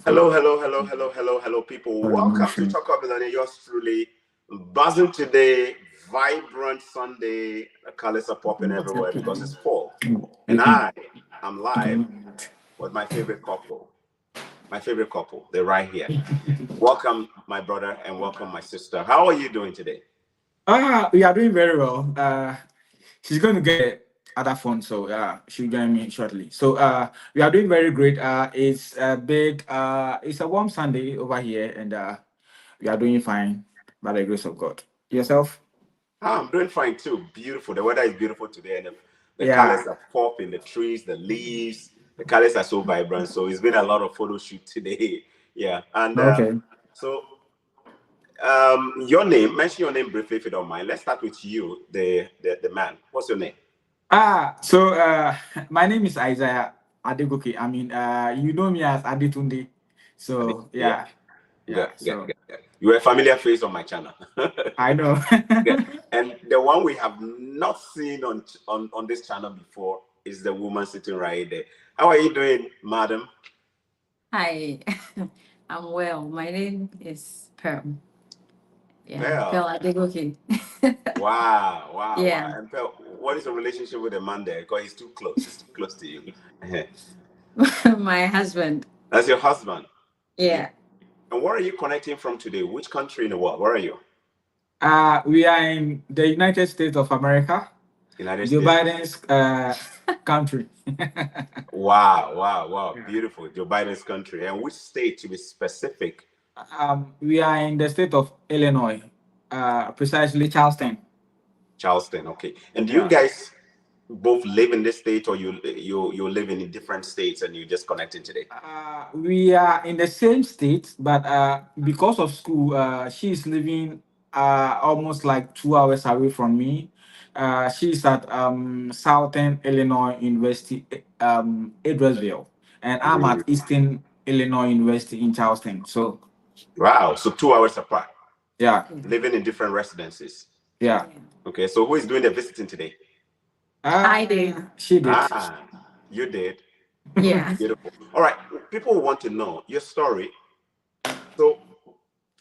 Hello, people. Welcome to Talk Up Millionaire. Yours truly, buzzing today, vibrant Sunday. The colors are popping everywhere because it's fall. And I am live with my favorite couple. My favorite couple. They're right here. Welcome, my brother, and welcome, my sister. How are you doing today? We are doing very well. She's going to get other phone, so she'll join me shortly. So we are doing very great. It's a warm Sunday over here, and we are doing fine by the grace of God. Yourself? I'm doing fine too. Beautiful. The weather is beautiful today, and the Yeah. colors are popping. The trees, the leaves, the colors are so vibrant. So it's been a lot of photo shoot today. Yeah, and Okay. so your name. Mention your name briefly if you don't mind. Let's start with you, the man. What's your name? My name is Isaiah Adegoke. I mean, you know me as Adetunde. So Yeah, yeah, good, yeah. good, So good, good. You're a familiar face on my channel. I know. Yeah, and the one we have not seen on this channel before is the woman sitting right there. How are you doing, madam? Hi, I'm well. My name is Pearl. Yeah, Pearl Pearl. Adegoke. Wow. Yeah, And Pearl, what is your relationship with the man there? Because he's too close. He's too close to you. my husband. That's your husband. Yeah. Yeah. And where are you connecting from today? Which country in the world? Where are you? We are in the United States of America, United Joe States. Biden's country. Wow. Yeah. Beautiful. Joe Biden's country. And which state to be specific? We are in the state of Illinois, precisely Charleston. Charleston. Okay. And do you Yeah. guys both live in this state, or you live in different states and you just connecting today? We are in the same state, but because of school, she's living almost like 2 hours away from me. She's at Southern Illinois University, Edwardsville, and I'm at Mm. Eastern Illinois University in Charleston. So, Wow. So 2 hours apart, yeah, living in different residences. yeah. Okay. So who is doing the visiting today? I did. She did. Ah, you did. Yeah. Beautiful. All right. People want to know your story. So,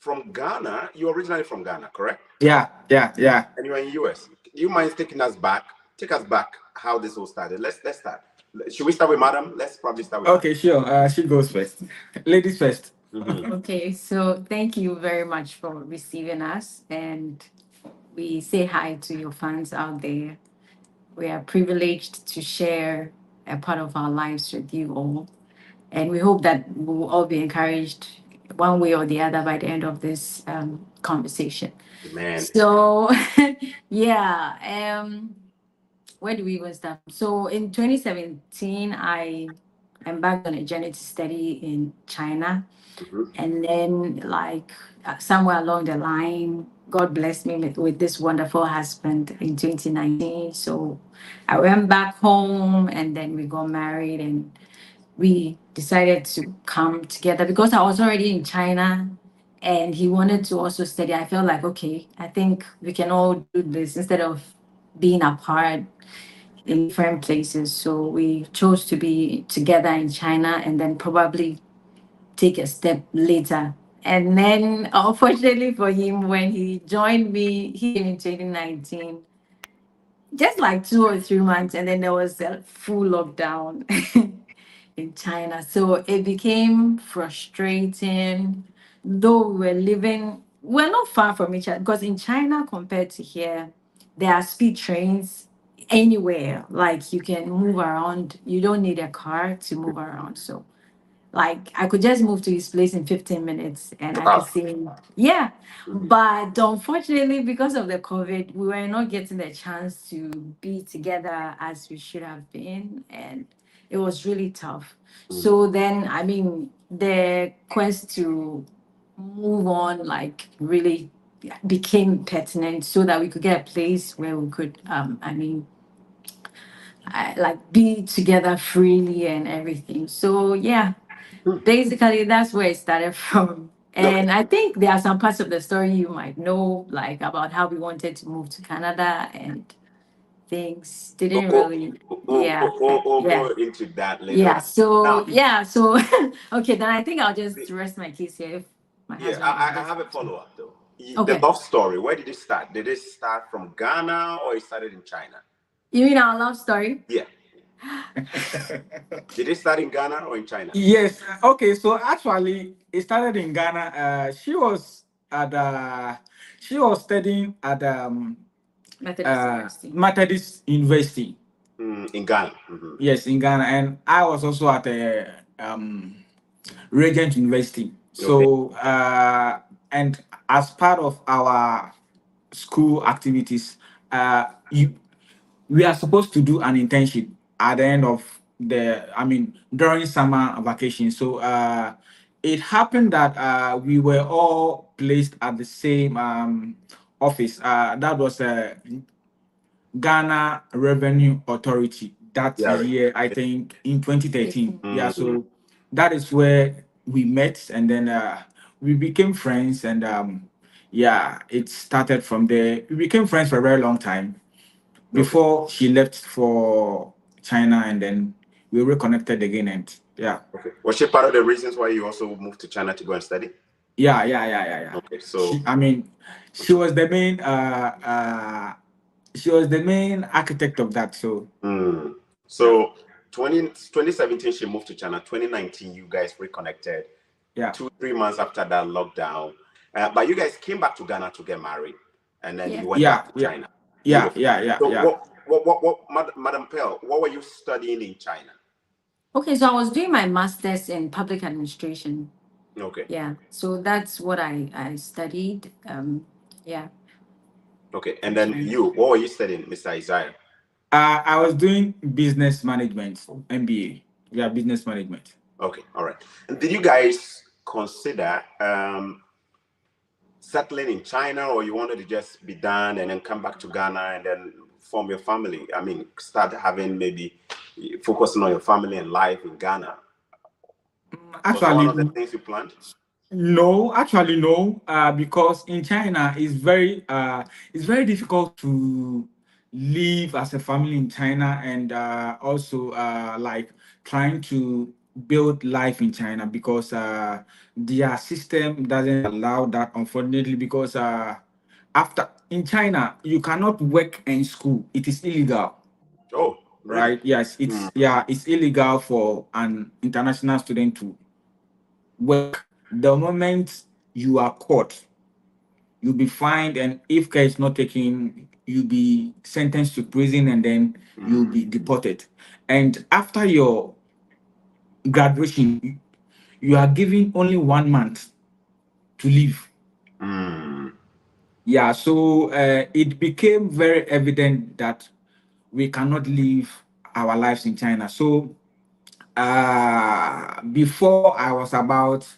from Ghana, you're originally from Ghana, correct? Yeah. And you're in US. Do you mind taking us back? Take us back how this all started. Let's start. Should we start with Madam? Let's probably start with Okay, sure. She goes first. Ladies first. Madam. Okay, so thank you very much for receiving us, and we say hi to your fans out there. We are privileged to share a part of our lives with you all. And we hope that we will all be encouraged one way or the other by the end of this conversation. Man. So, yeah, where do we even start? So, in 2017, I embarked on a journey to study in China. Mhm. And then, somewhere along the line, God blessed me with this wonderful husband in 2019. So, I went back home and then we got married and we decided to come together because I was already in China and he wanted to also study. I felt like, okay, I think we can all do this instead of being apart in different places. So we chose to be together in China and then probably take a step later. And then, unfortunately for him, when he joined me, he came in 2019, just like 2 or 3 months, and then there was a full lockdown in China. So it became frustrating, though we're not far from each other, because in China, compared to here, there are speed trains anywhere. Like you can move around, you don't need a car to move around. So like I could just move to his place in 15 minutes and I could Wow. see him. Yeah. Mhm. But unfortunately, because of the COVID, we were not getting the chance to be together as we should have been. And it was really tough. Mhm. So then, I mean, the quest to move on, like, really became pertinent so that we could get a place where we could, like, be together freely and everything. So, yeah, basically that's where it started from. Okay. And I think there are some parts of the story you might know, like about how we wanted to move to Canada and things. Didn't really. Yeah. We'll Yeah. go into that later. Yeah. So Now, yeah. So okay, then I think I'll just rest my case here if my yeah, husband I is have a listening. follow up though. The Okay. love story, where did it start? Did it start from Ghana or it started in China? You mean our love story? Yeah. Did it start in Ghana or in China? Yes. Okay. So actually, it started in Ghana. She was studying at Methodist University. In Ghana. Yes, in Ghana, and I was also at a Regent University. Okay. So and as part of our school activities, you we are supposed to do an internship at the end of during summer vacation. So it happened that we were all placed at the same office. That was Ghana Revenue Authority that Yeah. year, I think in 2013. Yeah, Mm. so that is where we met, and then we became friends, and yeah, it started from there. We became friends for a very long time Okay. before she left for China, and then we reconnected again, and yeah. Okay. Was she part of the reasons why you also moved to China to go and study? Yeah. Okay. So She was the main she was the main architect of that. So yeah. so 2017 she moved to China. 2019 you guys reconnected. Yeah. 2-3 months after that lockdown, but you guys came back to Ghana to get married, and then you went Yeah, back to China. yeah, Beautiful. yeah. So what, Madam Pearl, what were you studying in China? Okay, so I was doing my master's in public administration. Okay. Yeah, so that's what I studied. Yeah. Okay, and then what were you studying, Mr. Isaiah? I was doing business management, MBA. Yeah, business management. Okay, all right. And did you guys consider settling in China, or you wanted to just be done and then come back to Ghana and then form your family? I mean, start having maybe focusing on your family and life in Ghana. Was that one of the things you planned? No, actually no, because in China it's very difficult to live as a family in China, and also like trying to build life in China, because their system doesn't allow that, unfortunately, because after in China you cannot work in school. It is illegal. Oh, really? Right? Yes, it's illegal for an international student to work. The moment you are caught, you'll be fined, and if care is not taken, you'll be sentenced to prison, and then you'll be deported. And after your graduation, you are given only 1 month to leave. Yeah, so it became very evident that we cannot live our lives in China. So before I was about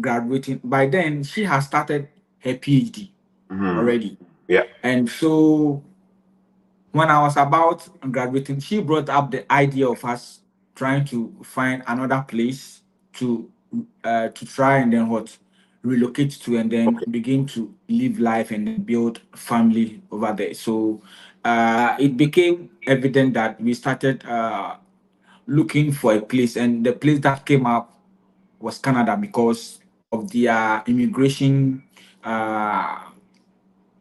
graduating, by then she has started her PhD already. Yeah. And so when I was about graduating, she brought up the idea of us trying to find another place to try and then relocate to, and then begin to live life and then build family over there. So it became evident that we started looking for a place, and the place that came up was Canada, because of their immigration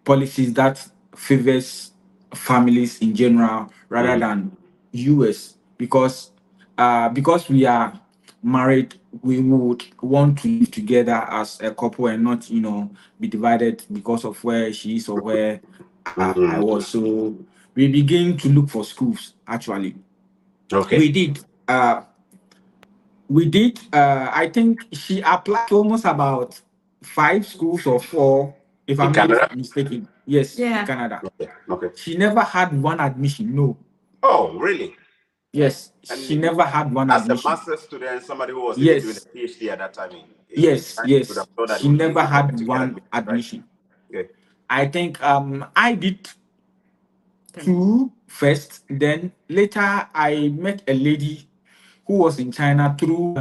policies that favors families in general rather than US, because we are married, we would want to live together as a couple and not be divided because of where she is or where I was. So we begin to look for schools. Actually, Okay. we did I think she applied to almost about 5 schools or 4, if I'm not mistaken. Yes, in Canada. Okay. She never had one admission. No. Oh, really? Yes, And she never had one as a admission. master's student, somebody who was even doing Yes, a PhD at that time yes. would have thought that it She would be never easy for her had to get one admission, right? admission. Okay. I think I did 2 first, then later I met a lady who was in China through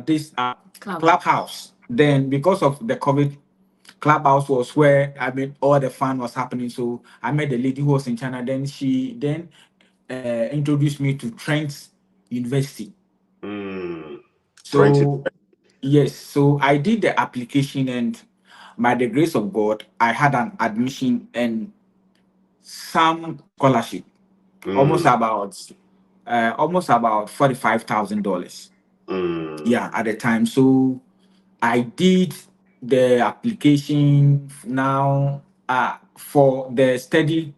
this clubhouse. Then because of the Clubhouse was where I mean all the fun was happening. So I met the lady who was in China. Then she introduced me to Trent University. So yes, so I did the application, and by the grace of God, I had an admission and some scholarship, almost about $45,000. Yeah, at the time. So I did the application now for the study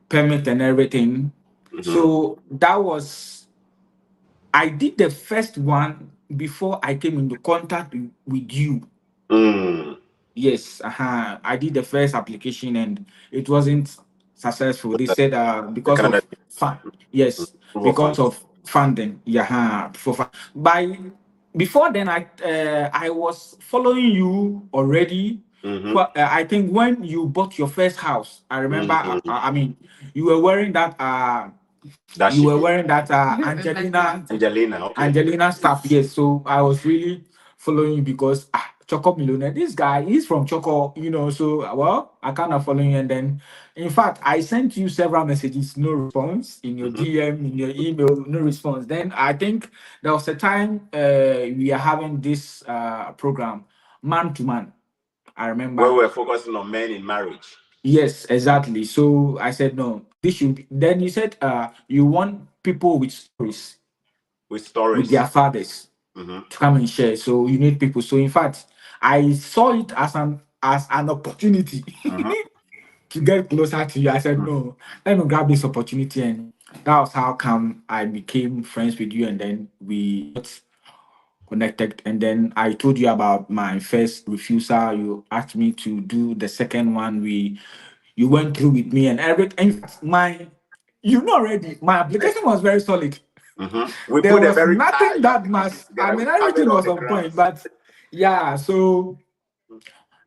permit and everything. So that was, I did the first one before I came into contact with you. Yes, I did the first application and it wasn't successful. They said because Canada of fun. Yes, approval because funds. of funding. Yeah, by before then I was following you already. I think when you bought your first house, I remember. I mean, you were wearing that. That You should were be wearing that Angelina. Okay. Angelina stuff. Yes, so I was really following you because Choco Millionaire. This guy is from Choco, you know. So well, I kind of following you, and then, in fact, I sent you several messages, no response in your DM, in your email, no response. Then I think there was a time we are having this program, man to man. I Where remember. we're focusing on men in marriage Yes, exactly. So I said no. This should be. Then you said you want people with stories with with their stories. fathers to come and share. So you need people. So in fact, I saw it as an opportunity to get closer to you. I said no, let me grab this opportunity, and that was how come I became friends with you, and then we got connected. And then I told you about my first refusal. You asked me to do the second one. You went through with me and everything. In fact, already my application was very solid. We There put a was very nothing tight that application must, I together. We mean, covered everything all was the on point. grounds. But yeah, so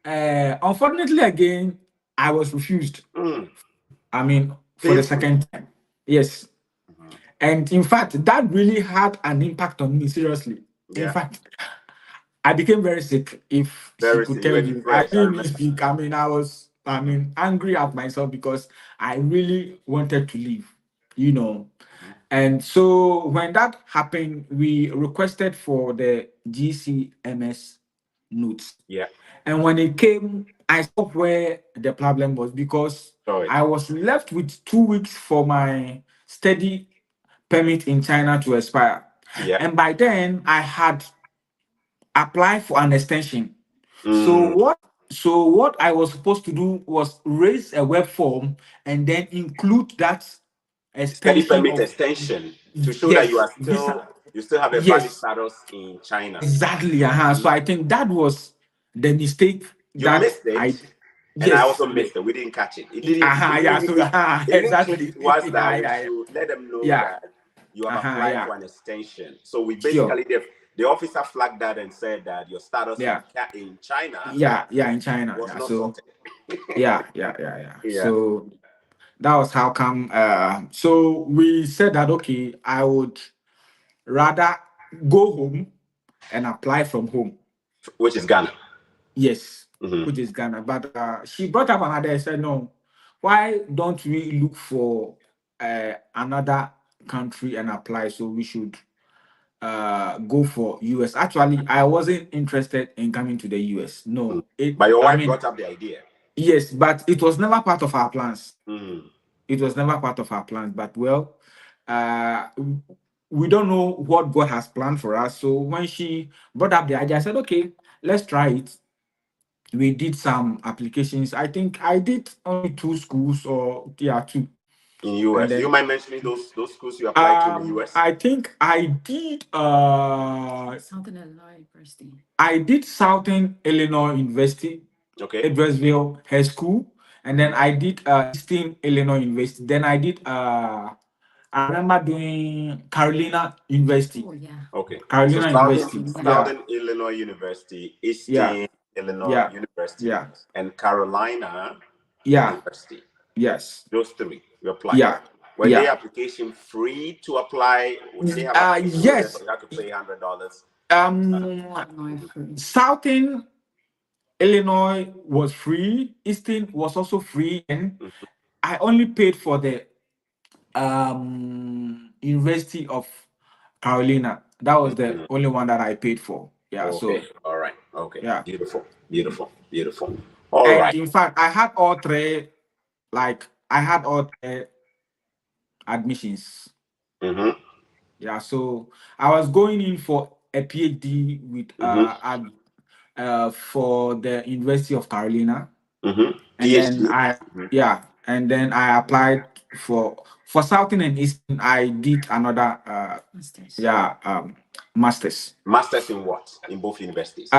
unfortunately, again, I was refused. I mean, for the Painfully. second time. Yes. And in fact, that really had an impact on me, seriously. In Yeah. fact, I became very sick. If she Very could soon. You tell were you, I depressed. I didn't even remember. speak. I mean, angry at myself because I really wanted to leave, you know. And so when that happened, we requested for the GCMS notes. Yeah. And when it came, I saw where the problem was because Sorry. I was left with 2 weeks for my study permit in China to expire. Yeah. And by then, I had applied for an extension. So Mm. what I was supposed to do was raise a web form and then include that Study extension permit of extension to show that yes, visa. you still have a valid Yes, status in China. exactly. So I think that was the mistake You that missed it, I and I yes. also missed it. We didn't catch it. It didn't. Yeah, so It didn't click exactly. to us Yeah, that we yeah, yeah. should let them know Yeah. that you have applied Yeah. for an extension. So we Sure. basically the officer flagged that and said that your status Yeah. in China Yeah, in China. was Yeah. not So sorted. yeah. Yeah. So that was how come so we said that okay, I would rather go home and apply from home. Which is Ghana. Yes, which is Ghana. But she brought up another. I said, no, why don't we look for another country and apply? So we should go for US. Actually, I wasn't interested in coming to the US. No, But your I wife mean, brought up the idea. yes, but it was never part of our plans. Mm. It was never part of our plans. But well, uh, we don't know what God has planned for us. So when she brought up the idea, I said, okay, let's try it. We did some applications. I think I did only two schools or yeah, two. In And US. Do you then mind mentioning those schools you applied to in the US? I think I did Southern Illinois University. I did Southern Illinois University, Okay. Edwardsville High School, and then I did Eastern Illinois University. Then I did I remember doing Carolina University. Oh yeah. Okay. So Carolina University. Yeah. Southern Illinois University, Yeah. Eastern Illinois Yeah. University, Yeah. and Carolina Yeah. University. Yes. Those three you applied. Yeah. Were they Yeah. application free to apply? Or did they have application limits or Yes. you had to pay $100? Um, Illinois free. Southern Illinois was free, Eastern was also free, and I only paid for the University of Carolina. That was the only one that I paid for. Yeah. Okay. So All right. Okay. yeah. Beautiful. Beautiful. Beautiful. All And right. in fact, I had all three. Like I had all three admissions. Mm-hmm. Yeah. So I was going in for a PhD with Mm-hmm. for the University of Carolina, Mm-hmm. and then PhD. and then I applied for Southern and Eastern. I did another Masters. masters. Masters in what? In both universities.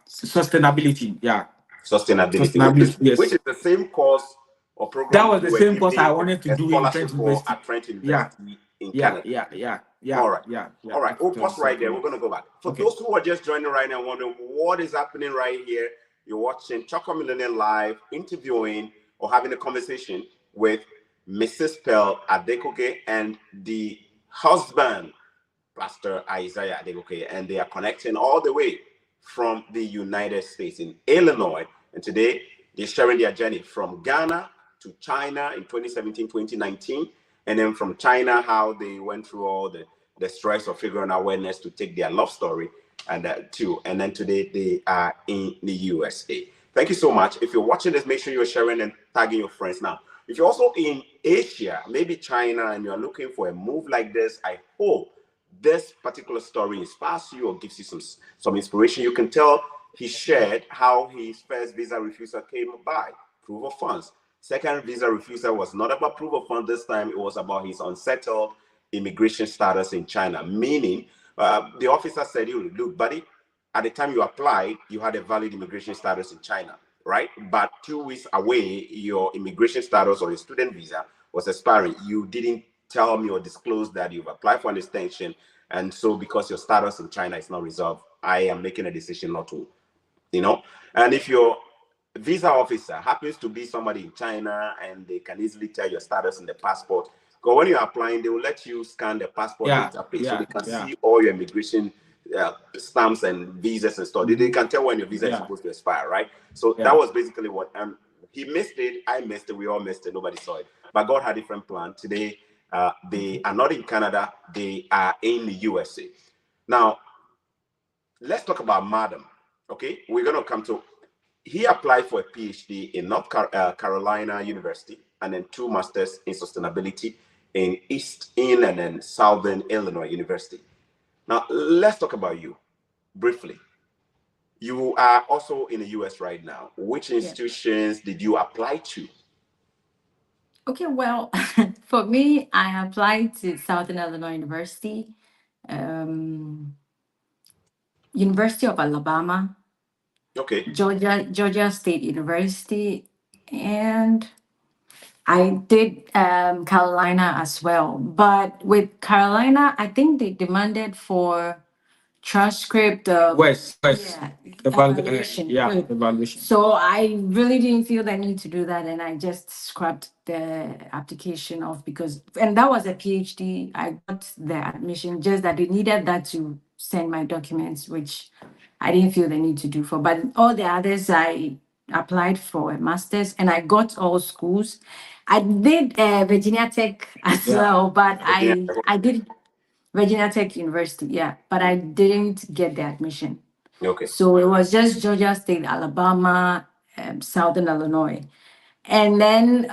Sustainability. Yeah. Sustainability, Sustainability. which Yes. is the same course or That program was the you were same course I given wanted to a do in scholarship Trent for University. at Trent Yeah. University in Yeah. Canada. Yeah. Yeah. Yeah. All right. Yeah. Yeah. All right. We'll pause right there. Yeah. We're going to go back. For Okay. those who are just joining right now, wondering what is happening right here, you're watching Choco Millionaire Live, interviewing or having a conversation with Mrs. Pearl Adekoke and the husband, Pastor Isaiah Adegoke, and they are connecting all the way from the United States in Illinois. And today they're sharing their journey from Ghana to China in 2017, 2019, and then from China, how they went through all the stress of figuring out awareness to take their love story and and then today they are in the USA. Thank you so much. If you're watching this, make sure you're sharing and tagging your friends. Now, if you're also in Asia, maybe China, and you're looking for a move like this, I hope this particular story inspires you or gives you some inspiration. You can tell he shared how his first visa refusal came by, proof of funds. Second visa refusal was not about proof of funds this time. It was about his unsettled immigration status in China, meaning the officer said, look, buddy, at the time you applied, you had a valid immigration status in China, right? But 2 weeks away, your immigration status or your student visa was expiring. You didn't tell me or disclose that you've applied for an extension. And so because your status in China is not resolved, I am making a decision not to, And if your visa officer happens to be somebody in China and they can easily tell your status in the passport, because when you're applying, they will let you scan the passport database so they can see all your immigration stamps and visas and stuff. They can tell when your visa is supposed to expire, right? So that was basically what he missed it. I missed it. We all missed it. Nobody saw it. But God had a different plan. Today, they are not in Canada. They are in the USA. Now, let's talk about Madam. Okay, we're going to come to. He applied for a PhD in North Carolina University and then 2 masters in sustainability in Eastern and then Southern Illinois University. Now, let's talk about you briefly. You are also in the US right now. Which institutions did you apply to? Okay, well, for me, I applied to Southern Illinois University, University of Alabama, Okay. Georgia State University, and I did Carolina as well. But with Carolina, I think they demanded for transcript of evaluation. Evaluation. So I really didn't feel the need to do that, and I just scrapped the application off and that was a PhD. I got the admission, just that they needed that to send my documents, which I didn't feel the need to do for. But all the others, I applied for a master's, and I got all schools. I did Virginia Tech as well, but I did Virginia Tech University, but I didn't get the admission. Okay. So it was just Georgia State, Alabama, Southern Illinois. And then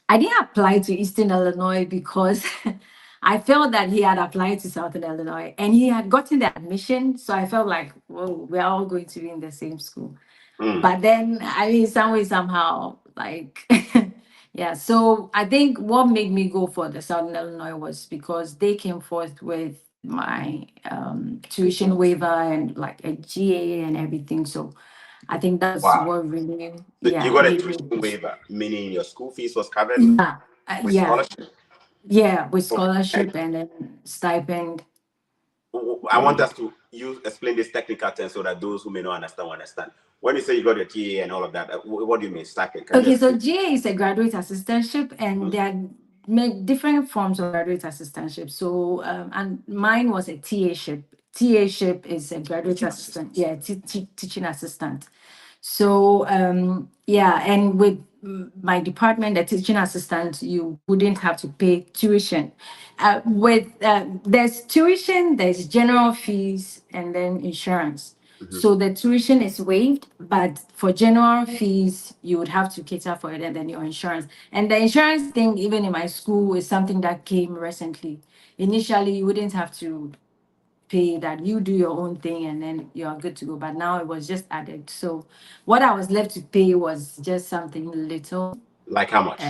I didn't apply to Eastern Illinois because I felt that he had applied to Southern Illinois and he had gotten the admission. So I felt like, whoa, we're all going to be in the same school. But then, I mean, some way, somehow, like, so I think what made me go for the Southern Illinois was because they came forth with my tuition waiver and like a GA and everything. So I think that's what really, you got a tuition waiver, meaning your school fees was covered with scholarship? Yeah, with scholarship and then stipend. I want us to explain this technical term so that those who may not understand will understand. When you say you got your GA and all of that, what do you mean stipend? Okay, so GA is a graduate assistantship, and there are different forms of graduate assistantship. So, and mine was a TA-ship. TA-ship is a graduate assistant. Yeah, teaching assistant. So and with my department, the teaching assistant, you wouldn't have to pay tuition. There's tuition, there's general fees, and then insurance. So the tuition is waived, but for general fees, you would have to cater for it, and then your insurance. And the insurance thing, even in my school, is something that came recently. Initially, you wouldn't have to pay that. You do your own thing and then you're good to go. But now it was just added. So what I was left to pay was just something little. Like how much?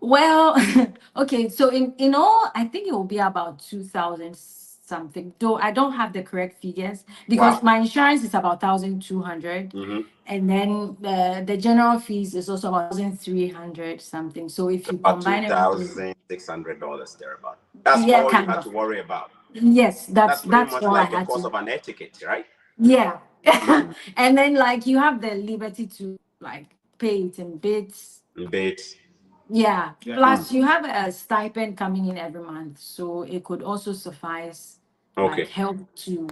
Well, okay. So in all, I think it will be about 2,000 something. Though I don't have the correct figures because my insurance is about 1,200, and then the general fees is also about 1,300 something. So if you combine everything, $2,600 thereabout. That's all you had to worry about. Yes, that's much all like I the cost of an etiquette, right? Yeah. And then like you have the liberty to like pay it in bits. Yeah. Plus you have a stipend coming in every month. So it could also suffice, like help to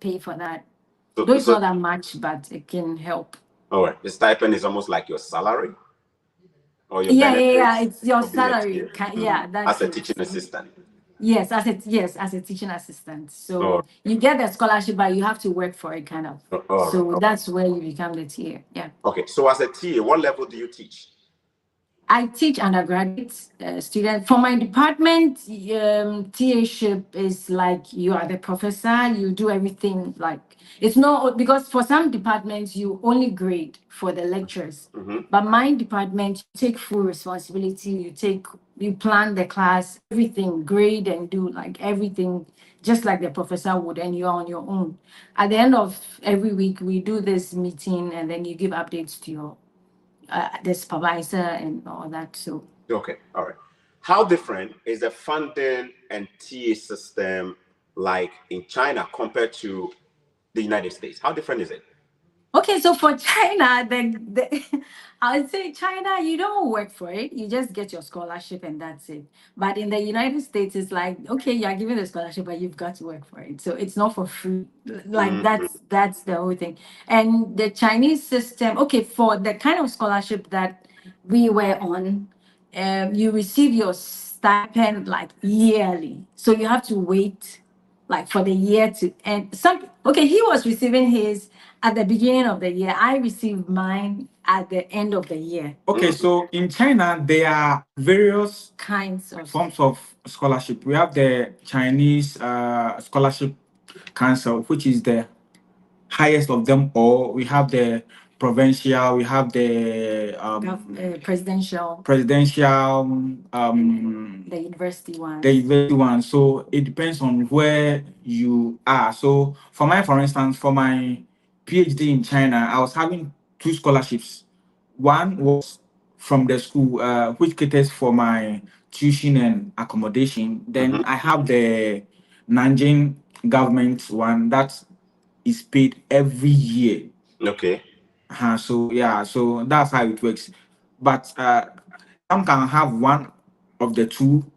pay for that. Though it's not that much, but it can help. All right. The stipend is almost like your salary or your Yeah. It's your salary. Yeah, that's as a teaching assistant. Yes, as a teaching assistant. So you get the scholarship, but you have to work for it, kind of. So that's where you become the TA. Yeah. Okay. So as a TA, what level do you teach? I teach undergraduate students. For my department, TA-ship is like you are the professor. You do everything. Like it's not because for some departments you only grade for the lectures, but my department you take full responsibility. You plan the class, everything, grade and do like everything, just like the professor would, and you're on your own. At the end of every week, we do this meeting, and then you give updates to your the supervisor and all that. So okay, all right. How different is the funding and TA system like in China compared to the United States? How different is it? Okay, so for China, I would say China, you don't work for it. You just get your scholarship and that's it. But in the United States, it's like, okay, you're given the scholarship, but you've got to work for it. So it's not for free. Like that's the whole thing. And the Chinese system, okay, for the kind of scholarship that we were on, you receive your stipend like yearly. So you have to wait like for the year to end. He was receiving his at the beginning of the year. I received mine at the end of the year. Okay, so in China, there are various kinds of forms of scholarship. We have the Chinese Scholarship Council, which is the highest of them all. We have the provincial, we have the presidential, the university one. So it depends on where you are. So for instance, for my PhD in China, I was having 2 scholarships. One was from the school, which caters for my tuition and accommodation. Then I have the Nanjing government one that is paid every year. Okay. So that's how it works. But some can have one of the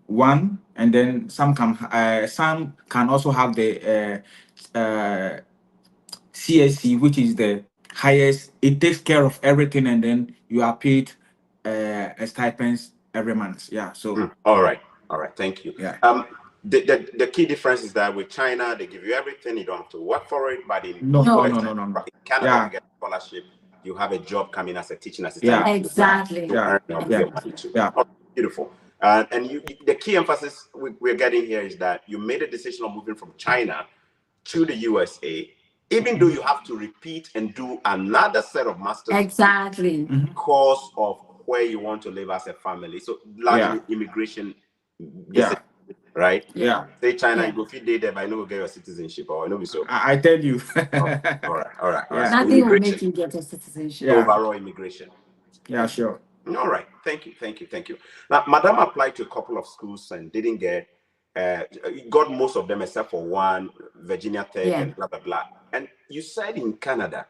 one, and then some can also have the CSC, which is the highest. It takes care of everything, and then you are paid a stipends every month. Yeah. So all right. Thank you. Yeah. The key difference is that with China, they give you everything. You don't have to work for it. But in no. In Canada, you get a scholarship. You have a job coming as a teaching assistant. Yeah, exactly. Oh, beautiful. And the key emphasis we're getting here is that you made a decision of moving from China to the USA, even though you have to repeat and do another set of master's course of where you want to live as a family. So largely immigration. Right? Yeah. Say China, you go feed there, but I know will get your citizenship, or I know so. I tell you. All right. Nothing will make you get a citizenship. Overall immigration. Yeah, sure. All right. Thank you. Now, Madam applied to a couple of schools and didn't get. Got most of them except for one, Virginia Tech and blah blah blah. And you said in Canada,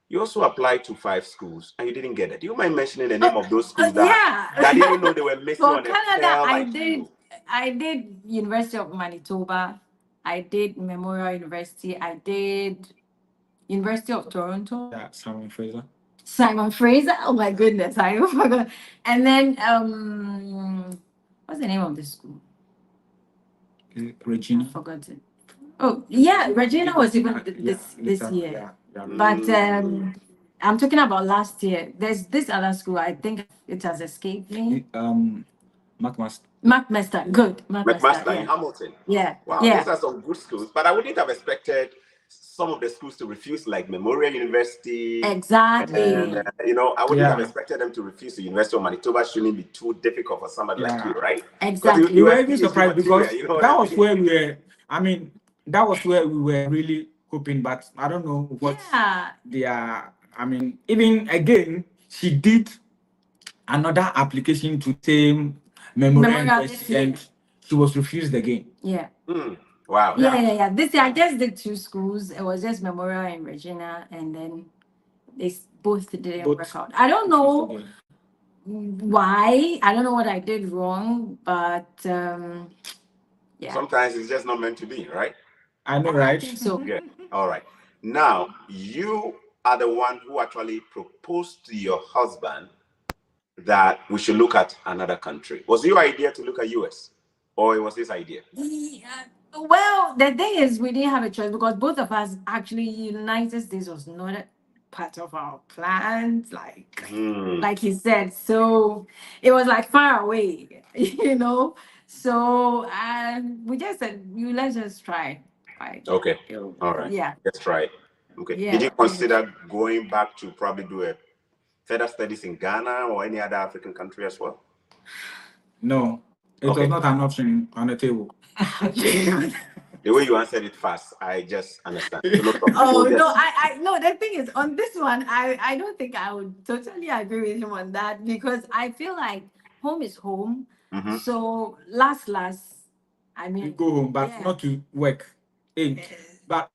you also applied to 5 schools and you didn't get it. Do you mind mentioning the name of those schools that didn't know they were missing on Canada, the I did University of Manitoba, I did Memorial University. I did University of Toronto. Yeah, Simon Fraser. Simon Fraser. Oh my goodness, I forgot. And then what's the name of the school? I Regina. forgot it. Oh yeah, Regina was even Yeah, this year. Yeah, yeah. But I'm talking about last year. There's this other school. I think it has escaped me. McMaster. McMaster. Good. McMaster in Yeah. Hamilton. Yeah. Wow, Yeah. those are some good schools. But I wouldn't have expected some of the schools to refuse, like Memorial University. Exactly. And, I wouldn't have Yeah. expected them to refuse the University of Manitoba. Shouldn't be too difficult for somebody like you, right? Exactly. Because We you were are even PhD surprised material, because you know what that I was mean? where we were. I mean, that was where we were really hoping, but I don't know what Yeah. they are. I mean, even again, she did another application to same Memorial Memorial this University, year. and she was refused again. Yeah. Wow. Yeah. This year I just did two schools. It was just Memorial and Regina, and then they both didn't Both work out. I don't know refused again. why. I don't know what I did wrong, but yeah. Sometimes it's just not meant to be, right? I know, I right? think so. Good. All right. Now, you are the one who actually proposed to your husband that we should look at another country. Was it your idea to look at US? Or it was his idea? Yeah. Well, the thing is, we didn't have a choice because both of us actually United States was not a part of our plans, like he said. So it was like far away, you know. So we just said, you let's just try. Right. Okay. All right. Yeah. Let's try it. Okay. Yeah. Did you consider going back to probably do a further studies in Ghana or any other African country as well? No, it Okay. was not an option on the table. The way you answered it fast, I just understand. So no problem. Oh We'll just- no, I no. The thing is, on this one, I don't think I would totally agree with him on that because I feel like home is home. Mhm. So last, I You mean, go home, but yeah. not to work. Hey, but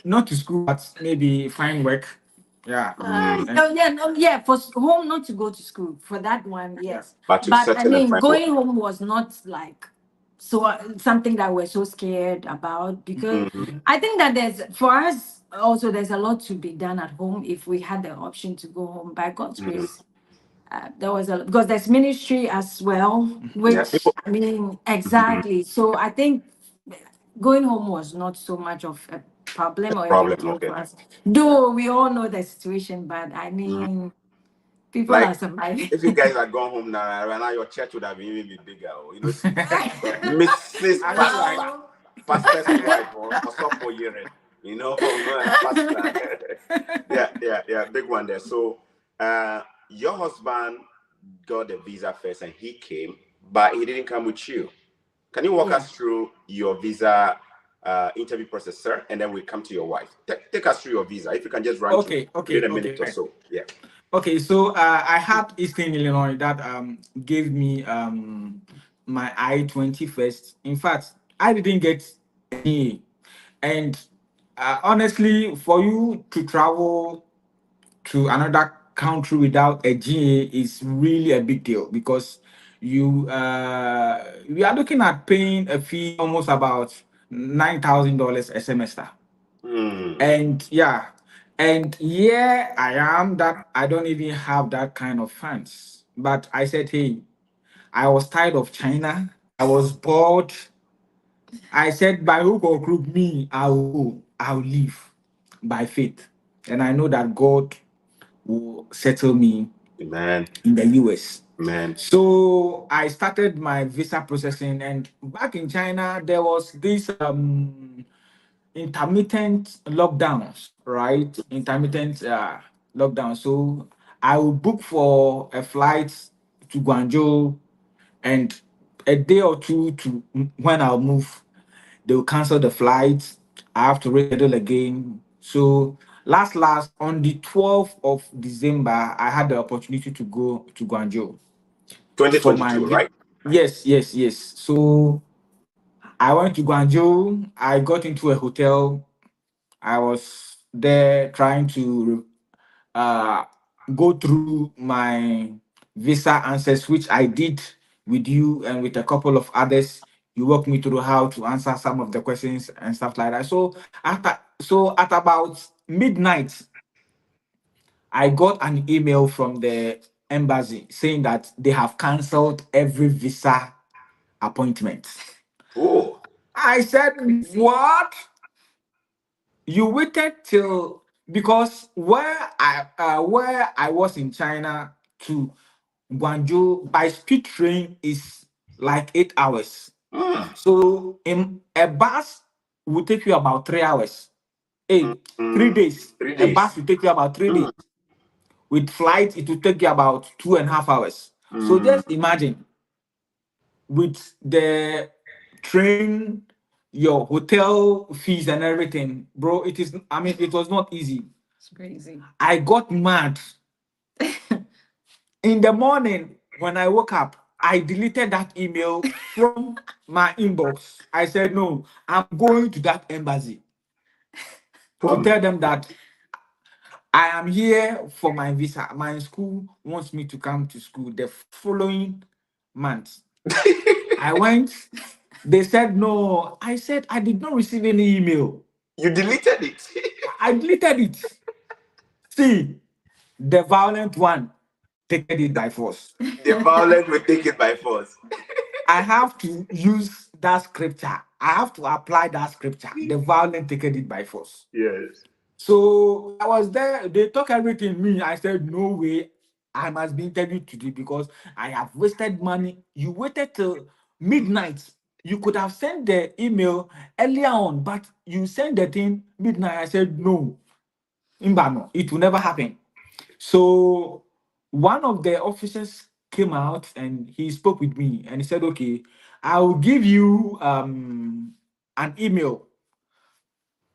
not to school, but maybe find work. Yeah. Yeah, for home not to go to school for that one, yes. But to But I settle and mean, find going home was not like so something that we're so scared about because Mhm. I think that for us also there's a lot to be done at home if we had the option to go home. By God's grace, there was because there's ministry as well, which people- I mean exactly. So I think going home was not so much of a problem or a problem, big deal okay. for us. Though we all know the situation, but I mean, people Like, are surviving. if you guys are going home now, right now your church would have even been bigger. Mrs. I Pastor, pastor's wife, or so for year, pastor. yeah, big one there. So, your husband got the visa first, and he came, but he didn't come with you. Can you walk us through your visa interview process, sir? And then we come to your wife. Take us through your visa. If you can just run through within a minute or so. Yeah. Okay, so I had Eastern Illinois that gave me my I-20 first. In fact, I didn't get any. And honestly, for you to travel to another country without a GA is really a big deal because we are looking at paying a fee almost about $9,000 a semester. And here I am that I don't even have that kind of funds. But I said, hey, I was tired of China. I was bored. I said, by hook or crook, me, I'll go. I'll live by faith. And I know that God will settle me Amen. in the US. Amen. So I started my visa processing. And back in China, there was this intermittent lockdowns, right? Intermittent lockdown. So I will book for a flight to Guangzhou, and a day or two to when I'll move, they will cancel the flight. I have to reschedule again. So last on the 12th of December, I had the opportunity to go to Guangzhou for my 2022, right? yes. So I went to Guangzhou. I got into a hotel. I was there trying to uh, go through my visa answers, which I did with you and with a couple of others You walk me through how to answer some of the questions and stuff like that. So at about midnight, I got an email from the embassy saying that they have cancelled every visa appointment. Oh. I said, what? You waited till, because where I was in China to Guangzhou by speed train is like 8 hours. Mm. So in a bus will take you about 3 hours. Hey, 3 days. 3 A days. bus will take you about 3 days. Mm. With flight, it will take you about 2.5 hours. So Mm. just imagine, with the train, your hotel fees and everything, bro. It was not easy. It's crazy. I got mad. In the morning, when I woke up, I deleted that email from my inbox. I said, no, I'm going to that embassy to tell them that I am here for my visa. My school wants me to come to school the following month. I went, they said no. I said, I did not receive any email. You deleted it. I deleted it. See, the violent one taken it by force. The violent will take it by force. I have to use that scripture. I have to apply that scripture. The violent taken it by force. Yes. So I was there. They took everything me. I said, no way. I must be interviewed today because I have wasted money. You waited till midnight. You could have sent the email earlier on, but you sent the thing midnight. I said, no, Imbano, it will never happen. So one of the officers came out and he spoke with me and he said, okay, I will give you an email.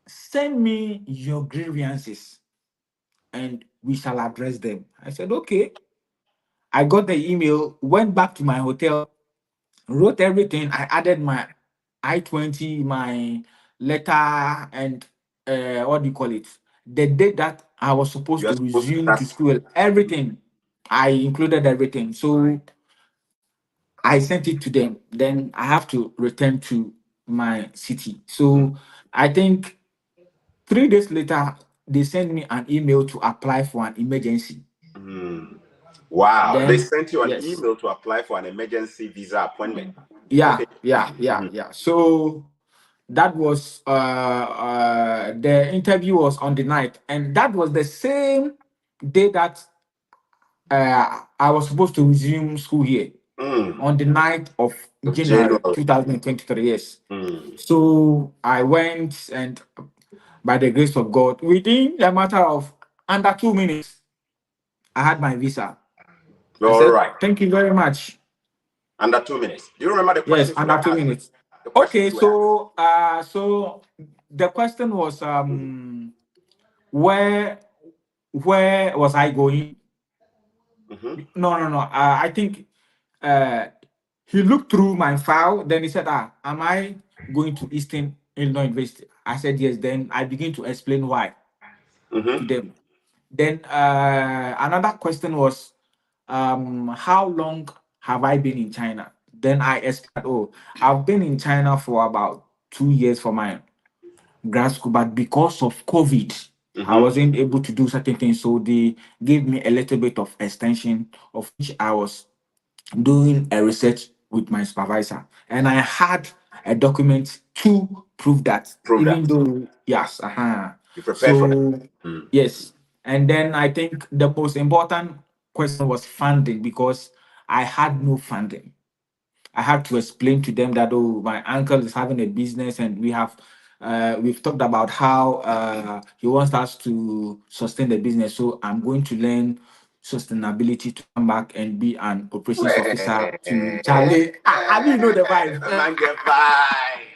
Send me your grievances and we shall address them. I said, okay. I got the email, went back to my hotel, wrote everything. I added my I-20, my letter, and what do you call it? The date that I was supposed You are to supposed to resume start. to school, everything. I included everything. So I sent it to them. Then I have to return to my city. So I think 3 days later, they sent me an email to apply for an emergency. Mm. Wow. They Then, sent you an yes. email to apply for an emergency visa appointment. Yeah, Okay. yeah, yeah, Mhm. yeah. So that was the interview was on the night, and that was the same day that I was supposed to resume school here Mm. on the night of Of January January. 2023. Yes. Mm. So I went, and by the grace of God, within a matter of under 2 minutes, I had my visa. I All said, right. "Thank you very much." Under 2 minutes. Do you remember the Yes, questions you under were two asked? minutes. The questions Okay, you were asked. so the question was where was I going? Mm-hmm. No. I think uh he looked through my file, then he said, am I going to Eastern Illinois University? I said yes. Then I begin to explain why to Mm-hmm. them. Then another question was how long have I been in China? Then I explained, oh, I've been in China for about 2 years for my grad school, but because of COVID, I Mm-hmm. wasn't able to do certain things. So they gave me a little bit of extension, of which I was doing a research with my supervisor. And I had a document to prove that, Prove even that. though, yes, uh-huh. You prepared for that. So, Mm. yes. And then I think the most important question was funding because I had no funding. I had to explain to them that, oh, my uncle is having a business and we've talked about how he wants us to sustain the business. So I'm going to learn sustainability to come back and be an operations officer to Charlie. I mean, you know the vibe. Man, get fine.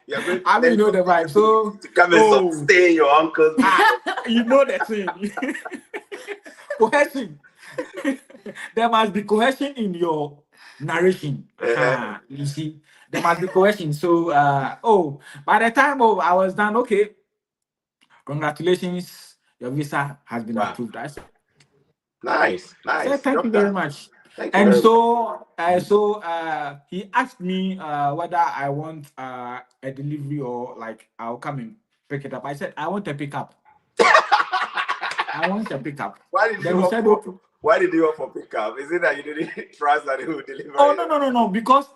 You're going to I mean, learn you know the vibe. So, sustainability to come and oh, sustain your uncle's business. you know the thing. Cohesion. There must be cohesion in your narration. Uh-huh. You see, there must be cohesion. So, by the time I was done, okay, congratulations, your visa has been Wow. approved. Nice. I said Nice. thank you Job very done. much. Thank you And very much. so he asked me whether I want a delivery or like I'll come and pick it up. I said I want a pickup. I want a pickup. Why did Then you he opt said, for? okay. Why did you opt for pickup? Is it that you didn't trust that it would deliver Oh it? no. Because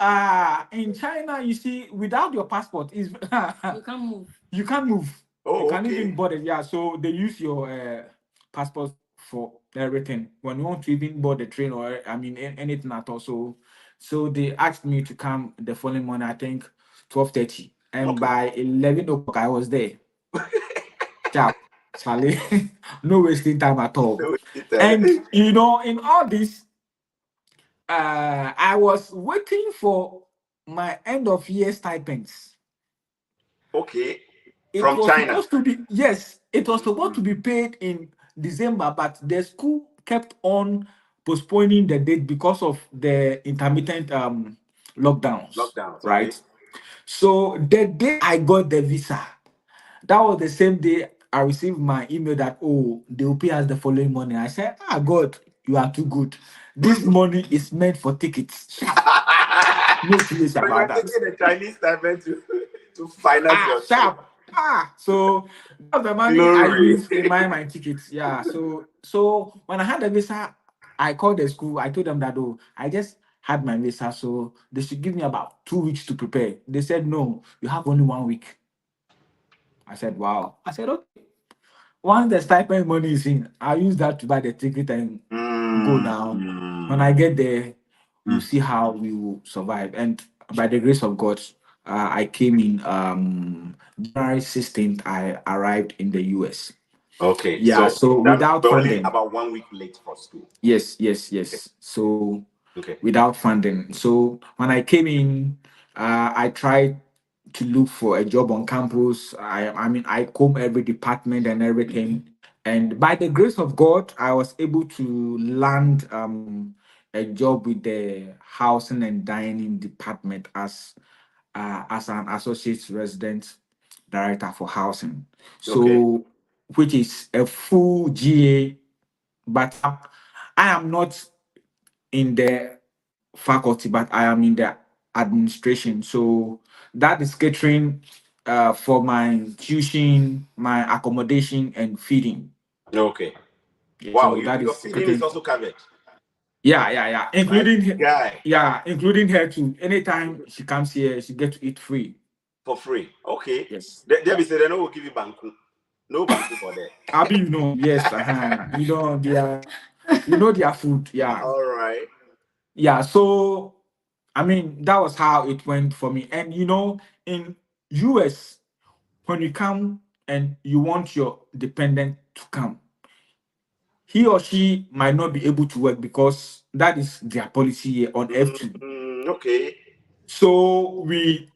in China, you see, without your passport, is You can't move. you can't move. You Oh, can't okay. even board it. Yeah, so they use your passport for everything. When you want to even board the train or I mean anything at all. So they asked me to come the following morning. I think 12:30, and Okay. by 11 o'clock I was there. Ciao, Charlie. No wasting time at all. No, it, uh, And you know, in all this, I was waiting for my end of year stipends. okay. It From was China. supposed to be, yes, it was supposed to Mm, be paid in December, but the school kept on postponing the date because of the intermittent lockdowns, lockdowns. Okay. right? So the day I got the visa, that was the same day I received my email that, oh, they will pay us the following morning. I said, ah, God, you are too good. This money is meant for tickets. No place So you about are that. taking the Chinese stipend to finance Ah, your trip. sharp. So that's the money I Glory. used in my tickets. Yeah. So when I had the visa, I called the school. I told them that, oh, I just had my visa, so they should give me about 2 weeks to prepare. They said no, you have only 1 week. I said, wow. I said, okay. Once the stipend money is in, I'll use that to buy the ticket and go Mm, down. When I mm, get there, we'll mm. see how we will survive. And by the grace of God, I came in January 16th. I arrived in the US. Okay. Yeah, So so that without we're only funding. about 1 week late for school. Okay. Yes. So Okay. without funding. So when I came in, I tried to look for a job on campus. I mean, I combed every department and everything. And by the grace of God, I was able to land a job with the housing and dining department as an associate resident director for housing. Okay. So, which is a full GA, but I am not in the faculty, but I am in the administration. So that is catering for my tuition, my accommodation, and feeding. Okay. Yeah, Wow. so that Your is feeding is catering. also covered. Yeah. My guy. Including her too. Anytime she comes here, she gets to eat free. For free. Okay. Yes. They Yeah. be say they no will give you banku. No banku for that. Abi, you know, yes, you know, their food. Yeah. All right. Yeah. So I mean, that was how it went for me. And you know, in US, when you come and you want your dependent to come, he or she might not be able to work because that is their policy here on F2. Okay. So we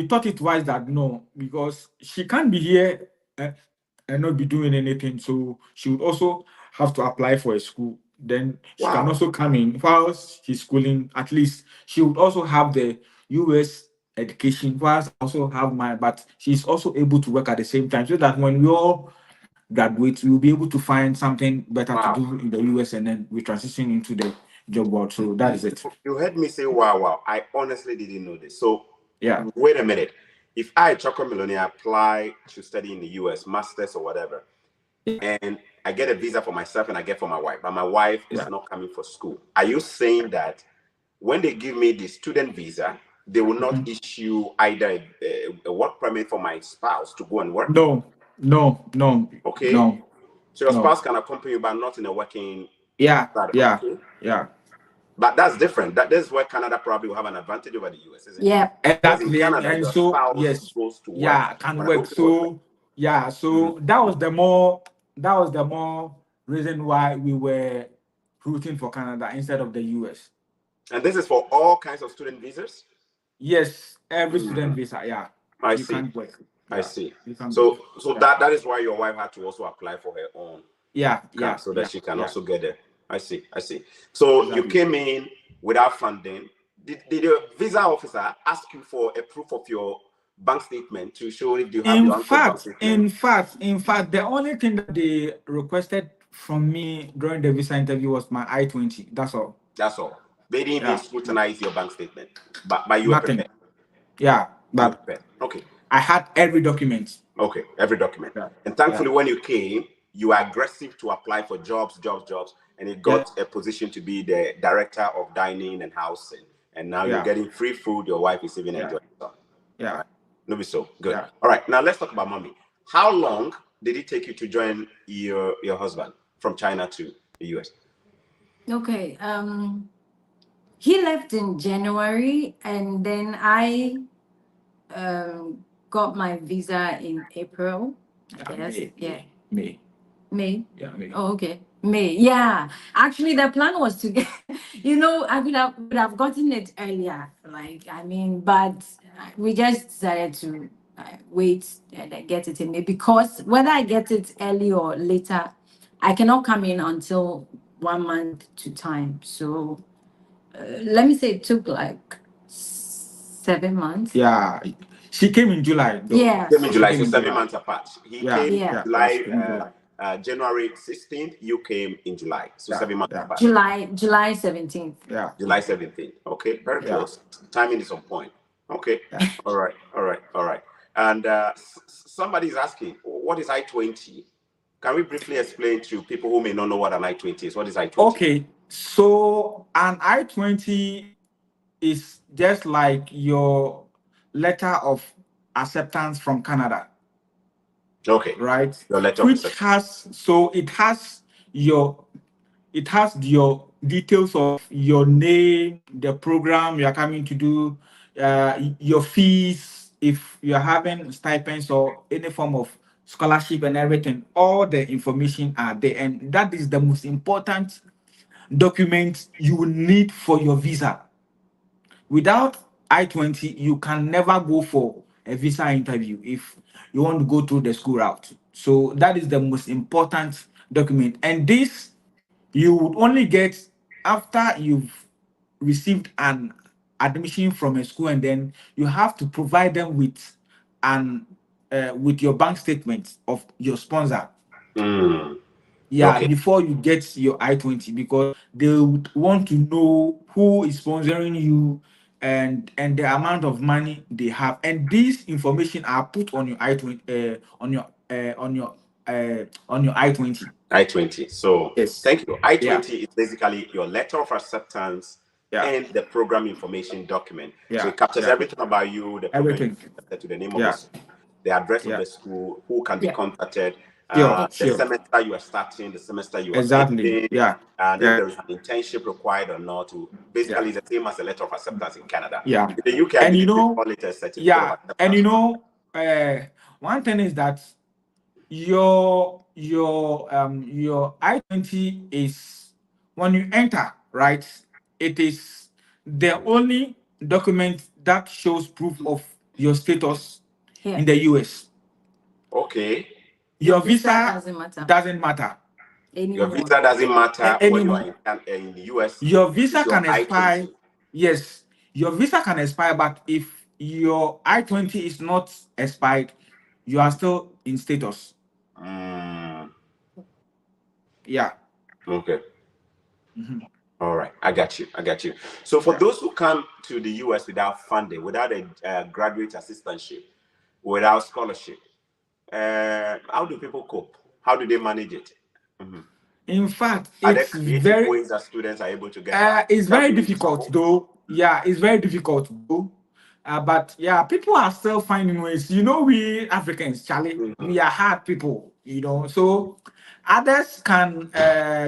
thought it wise that no, because she can't be here and not be doing anything. So she would also have to apply for a school. Then she can Wow. also come in whilst she's schooling. At least she would also have the US education, whilst I also have mine. But she's also able to work at the same time, so that when we all graduate, we'll be able to find something better to Wow. do in the US, and then we transition into the job world. So that is it. You heard me say wow, wow. I honestly didn't know this. So Yeah. wait a minute. If I, Choco Millionaire, apply to study in the US, masters or whatever, and I get a visa for myself and I get for my wife, but my wife is Yeah. not coming for school, are you saying that when they give me the student visa, they will not issue either a work permit for my spouse to go and work? No. Okay. So your No. spouse can accompany you, but not in a working Yeah. start. Yeah. Okay. Yeah. But that's different. This is where Canada probably will have an advantage over the US, isn't it? Yeah. Because in Exactly, Canada, and your so spouse yes, goes to work, yeah, can but I work. don't think it was like. So yeah, Mm. so that was the more reason why we were rooting for Canada instead of the US. And this is for all kinds of student visas? Yes, every student Mm. visa, yeah, I you see. can't work. I Yeah, see. you can't work. So Yeah, that is why your wife had to also apply for her own card so that she can yeah, also get it. I see. So you exactly. came in without funding. Did the visa officer ask you for a proof of your bank statement to show if you have In your uncle's bank fact, statement? the only thing that they requested from me during the visa interview was my I-20. That's all. That's all. They didn't even Yeah. scrutinize your bank statement, but you were Nothing. prepared. Yeah, You were but prepared. Okay. I had every document. Okay, every document. Yeah. And thankfully, Yeah. when you came, you were aggressive to apply for jobs, and you got a position to be the director of dining and housing. And now you're Yeah. getting free food. Your wife is even enjoying stuff. Yeah. Right. No, be so good. Yeah. All right. Now let's talk about mommy. How long did it take you to join your husband from China to the US? Okay. He left in January, and then I got my visa in April. I guess. Yeah. May. May. Yeah, May. Oh, okay. May. Yeah. Actually, the plan was to get, I would have gotten it earlier. But we just decided to wait and then get it in May, because whether I get it early or later, I cannot come in until 1 month to time. So let me say it took like 7 months. Yeah. She came in July, though. Yeah. Came in July, She so came in 7 months apart. He came Yeah. July, January 16th. You came in July, so 7 months apart. July 17th. Yeah. July 17th. Okay, very close. Timing is on point. Okay. Yeah. All right. And somebody is asking, what is I-20? Can we briefly explain to people who may not know what an I-20 is? What is I-20? Okay, so an I-20 is just like your letter of acceptance from Canada. Okay. Right? Your letter of Which it has your details of your name, the program you are coming to do, your fees, if you are having stipends or any form of scholarship and everything. All the information are there, and that is the most important document you will need for your visa. Without I-20, you can never go for a visa interview if you want to go through the school route. So that is the most important document. And this you would only get after you've received an admission from a school, and then you have to provide them with your bank statement of your sponsor. Yeah, Okay. before you get your I-20, because they would want to know who is sponsoring you and the amount of money they have. And these information are put on your I-20 on your I-20. I-20. So Yes. thank you. I-20 is basically your letter of acceptance Yeah. and the program information document. Yeah. So it captures Yeah. everything about you, the program Everything. to the name of Yeah. the school, the address of Yeah. the school, who can be Yeah. contacted, Sure. the semester you are starting, the semester you are Exactly. ending, Yeah. and Yeah. if there is an internship required or not. To basically it's the same as a letter of acceptance in Canada. Yeah. In the UK, I And believe they call it a certificate of and acceptance. one thing is that your I-20 is, when you enter, right, it is the only document that shows proof of your status in the US. Okay. Your visa doesn't matter. Your visa doesn't matter when you Anymore. are in the US. Your visa It's your can expire. I-20. Yes, your visa can expire, but if your I-20 is not expired, you are still in status. Yeah. Okay. All right. I got you. So for those who come to the US without funding, without a graduate assistantship, without scholarship, how do people cope? How do they manage it? In fact, Are there it's creative ways that students are able to get out? it's very difficult though. Yeah, it's very difficult though. But yeah, people are still finding ways. We Africans, Charlie, we are hard people, So others can.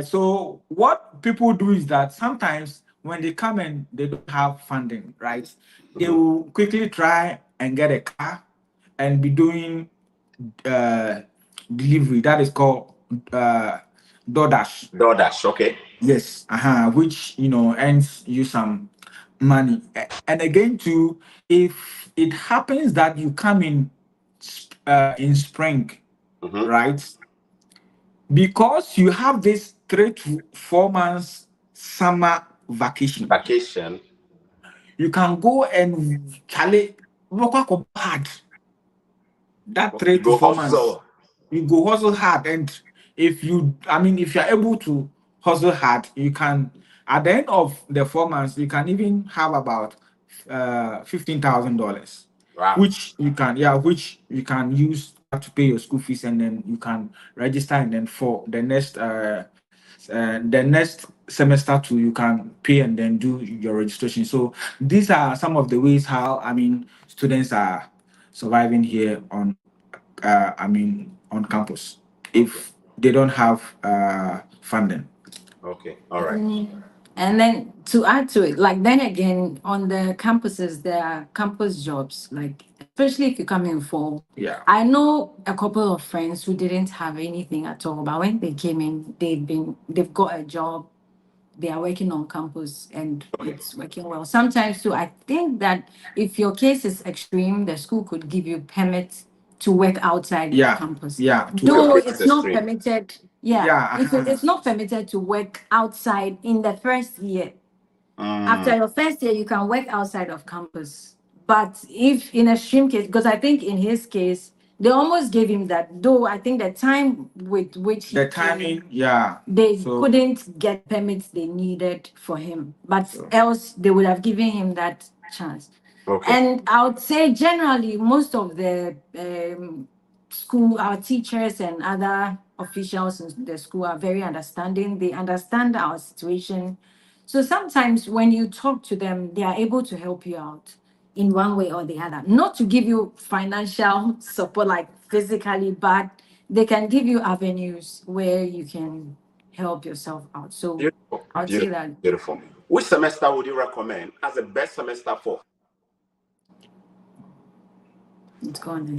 So what people do is that sometimes when they come and they don't have funding, right? They will quickly try and get a car and be doing delivery. That is called DoorDash. DoorDash, okay. Yes, which earns you some money. And again, too, if it happens that you come in spring, right? Because you have this 3 to 4 months summer vacation, you can go and Charlie work hard. That 3 to 4 months, you go hustle hard, and if you're able to hustle hard, you can At the end of the 4 months, you can even have about $15,000, Wow. which you can use to pay your school fees, and then you can register, and then for the next semester too, you can pay and then do your registration. So these are some of the ways how students are surviving here on campus if they don't have funding. Okay. All right. And then to add to it, like then again, on the campuses, there are campus jobs, like especially if you come in fall. Yeah. I know a couple of friends who didn't have anything at all, but when they came in, they've got a job, they are working on campus, and it's working well. Sometimes too, I think that if your case is extreme, the school could give you permits to work outside the campus. Yeah. Though Your case it's is not extreme. permitted. Yeah. It's not permitted to work outside in the first year. After your first year, you can work outside of campus. But if in a extreme case, because I think in his case, they almost gave him that, though I think the time with which he The came, timing, they So- couldn't get permits they needed for him. But else they would have given him that chance. Okay. And I would say generally most of the school, our teachers and other officials in the school are very understanding. They understand our situation. So sometimes when you talk to them, they are able to help you out in one way or the other. Not to give you financial support, like physically, but they can give you avenues where you can help yourself out. So Beautiful. I would say that. Beautiful. Which semester would you recommend as the best semester for? It's gone.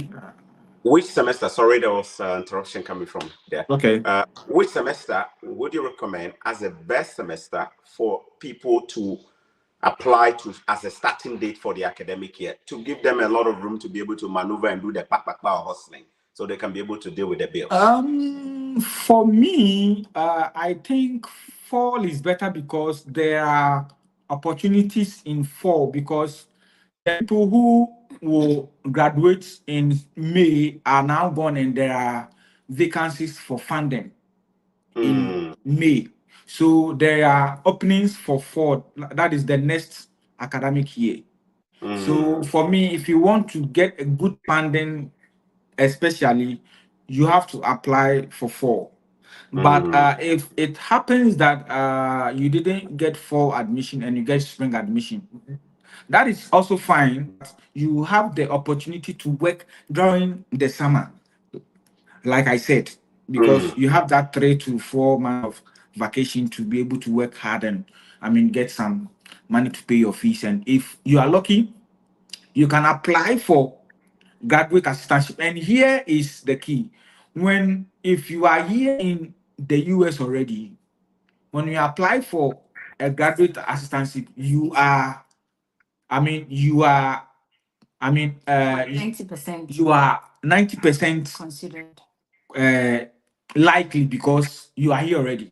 Which semester? Sorry, there was interruption coming from there. Okay. Which semester would you recommend as the best semester for people to apply to as a starting date for the academic year, to give them a lot of room to be able to maneuver and do the or hustling, so they can be able to deal with the bills? For me, I think fall is better because there are opportunities in fall, because the people who will graduate in May are now gone, and there are vacancies for funding in May. So there are openings for fall. That is the next academic year. So for me, if you want to get a good funding, especially, you have to apply for fall. But if it happens that you didn't get fall admission and you get spring admission, that is also fine. You have the opportunity to work during the summer, like I said, because you have that 3 to 4 months of vacation to be able to work hard and get some money to pay your fees. And if you are lucky, you can apply for graduate assistantship. And here is the key: if you are here in the US already, when you apply for a graduate assistantship, you are 90% you are 90% considered. likely, because you are here already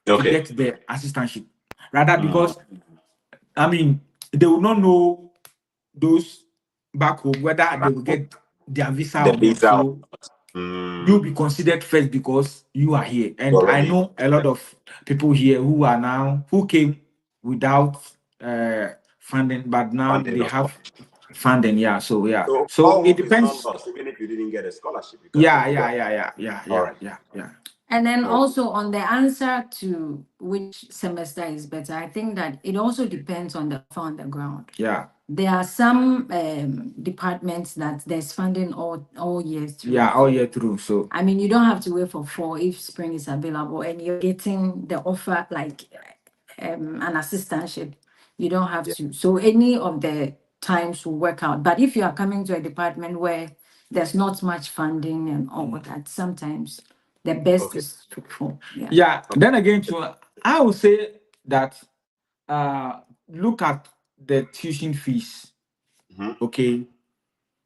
to get the assistantship. Rather, because they will not know those back home whether they will get their visa The or not. visa. So you'll be considered first because you are here. And I Already. know a lot of people here who came without funding, but now Funding they or have funding. Yeah. So all it hope is not depends. lost, even if you didn't get a scholarship. Because Yeah. All right. And then also on the answer to which semester is better, I think that it also depends on the offer on the ground. Yeah. There are some departments that there's funding all year through. Yeah, all year through. So you don't have to wait for fall if spring is available and you're getting the offer like an assistantship. You don't have to. So any of the times will work out. But if you are coming to a department where there's not much funding and all of that, sometimes the best is to fall. yeah. Then again, I would say that look at the tuition fees, okay,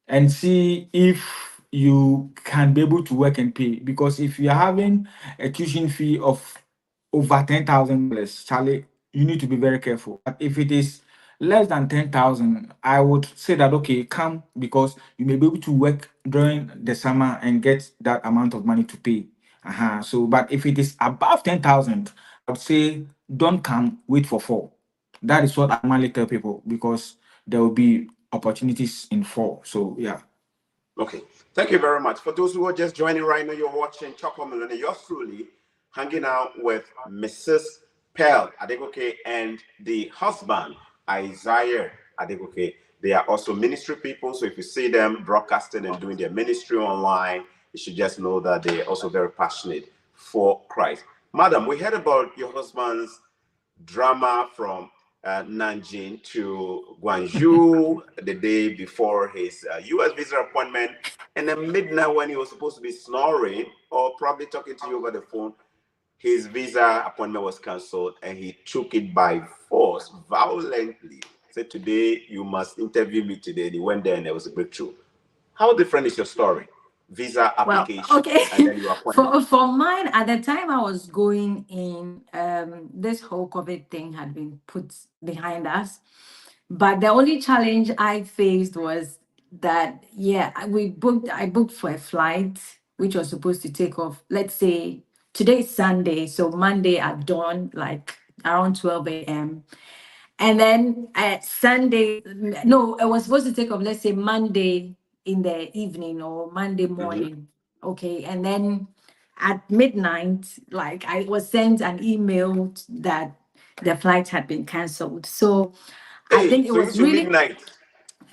and see if you can be able to work and pay. Because if you're having a tuition fee of over $10,000, Charlie, you need to be very careful. But if it is less than 10,000, I would say that okay, come, because you may be able to work during the summer and get that amount of money to pay. So, but if it is above 10,000, I would say don't come, wait for fall. That is what I normally tell people because there will be opportunities in fall. So yeah. Okay, thank you very much. For those who are just joining right now, you're watching Choco Millennium. You're truly hanging out with Mrs. Pearl Adegoke and the husband, Isaiah Adegoke. They are also ministry people, so if you see them broadcasting and doing their ministry online, you should just know that they're also very passionate for Christ. Madam, we heard about your husband's drama from Nanjing to Guangzhou the day before his US visa appointment. And then midnight, when he was supposed to be snoring or probably talking to you over the phone, his visa appointment was cancelled and he took it by force, violently. Said, today, you must interview me today. And he went there and there was a breakthrough. How different is your story? Visa Well, application okay. and then your appointment. For mine, at the time I was going in, this whole COVID thing had been put behind us. But the only challenge I faced was that, yeah, I booked for a flight which was supposed to take off, let's say today is Sunday, so Monday at dawn, like around 12 a.m. And then at Sunday, no, it was supposed to take off, let's say Monday in the evening or Monday morning. Okay. And then at midnight, like I was sent an email that the flight had been canceled. So I Hey, think it so was into really, midnight.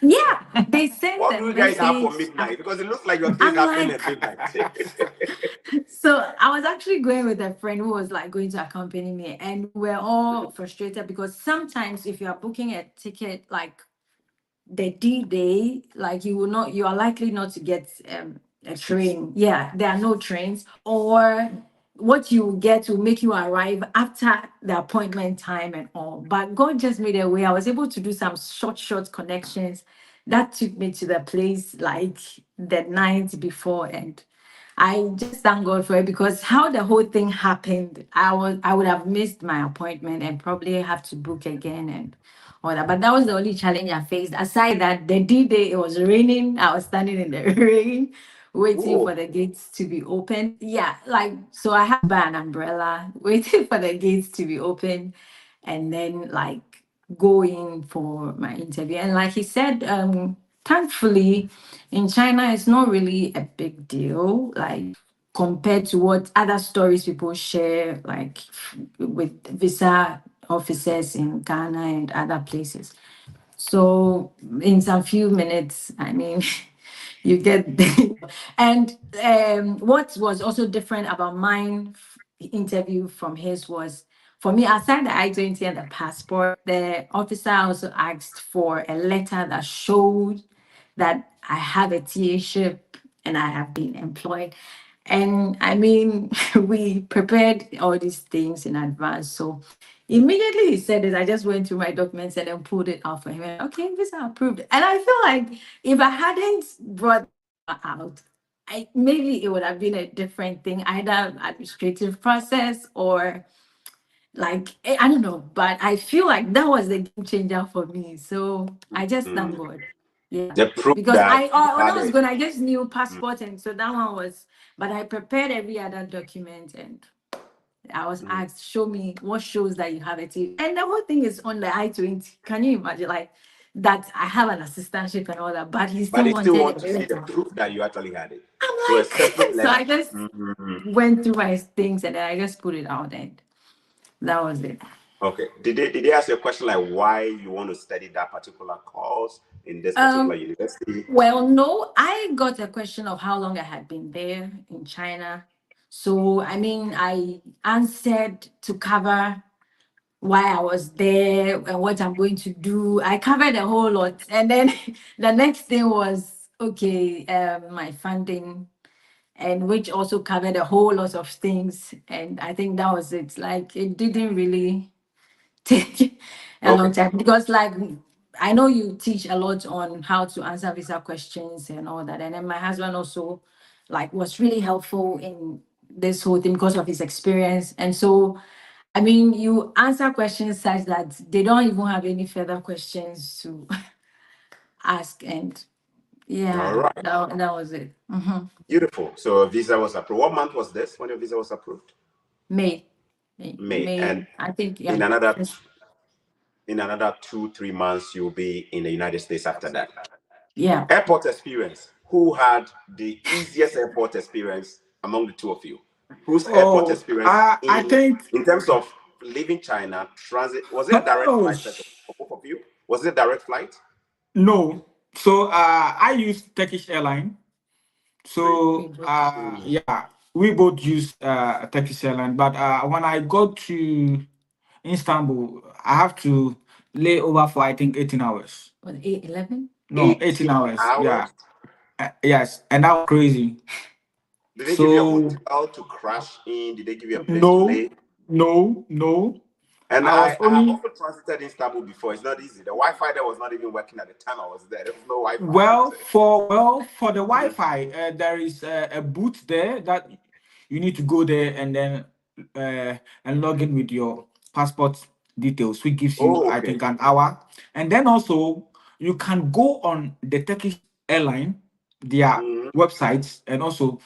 yeah, they sent What a do you guys have for message. midnight? Because it looks like your thing I'm happened like, at midnight. so I was actually going with a friend who was like going to accompany me, and we're all frustrated because sometimes if you are booking a ticket like the D-Day, like you are likely not to get a train. Yeah, there are no trains, or what you get will make you arrive after the appointment time and all. But God just made a way. I was able to do some short connections that took me to the place like the night before, and I just thank God for it because how the whole thing happened, I would have missed my appointment and probably have to book again and all that. But that was the only challenge I faced. Aside that, the D-Day, it was raining. I was standing in the rain waiting for Whoa. the gates to be open. Yeah, like so I had to buy an umbrella, waiting for the gates to be open, and then like going for my interview. And like he said, thankfully in China, it's not really a big deal, like compared to what other stories people share, like with visa officers in Ghana and other places. So in some few minutes, I mean, you get the, and what was also different about mine interview from his was for me, aside the I-20 and the passport, the officer also asked for a letter that showed that I have a TA-ship and I have been employed. And I mean, we prepared all these things in advance. So immediately he said it, I just went through my documents and then pulled it out for him. And, okay, visa approved. And I feel like if I hadn't brought that out, maybe it would have been a different thing, either administrative process or like I don't know, but I feel like that was the game changer for me. So I just thank Mm. God. Yeah. The proof Because that you when I had was it. going, I just knew passport, and so that one was, but I prepared every other document, and I was asked, show me what shows that you have it. And the whole thing is on the I-20. Can you imagine? Like that I have an assistantship and all that, but he But still they still wanted want a to see the letter. proof that you actually had it. I'm So a like, separate so letter. I just went through my things and then I just put it out, and that was it. Okay. Did they ask you a question like why you want to study that particular course in this particular university? Well, no, I got a question of how long I had been there in China. So, I mean, I answered to cover why I was there and what I'm going to do. I covered a whole lot. And then the next thing was, okay, my funding, and which also covered a whole lot of things. And I think that was it. Like, it didn't really take a Okay. long time because like I know you teach a lot on how to answer visa questions and all that. And then my husband also like was really helpful in this whole thing because of his experience. And so I mean you answer questions such that they don't even have any further questions to ask. And All yeah, right. that was it. Beautiful. So a visa was approved. What month was this when your visa was approved? May. May. And I think, in yeah. another 2-3 months, you'll be in the United States after that. Yeah. Airport experience. Who had the easiest airport experience among the two of you? Whose airport Oh, experience I think in terms of leaving China, transit, was it a direct oh flight for both of you? Was it a direct flight? no. So I use Turkish airline. So Mm. yeah, we both use Turkish airline. But when I got to Istanbul, I have to lay over for I think 18 hours. What, 8, 11? No, 18 18 hours. hours? Yeah. Yes, and that was crazy. Did they give you a So hotel to crash in? Did they give you a place to no, lay? no. And I I have only also transited Istanbul before. It's not easy. The Wi-Fi there was not even working at the time I was there. There was no Wi-Fi. for the Wi-Fi, there is a booth there that you need to go there and then and log in with your passport details, which gives you Oh, I okay. think an hour, and then also you can go on the Turkish airline, their Mhm. websites, and also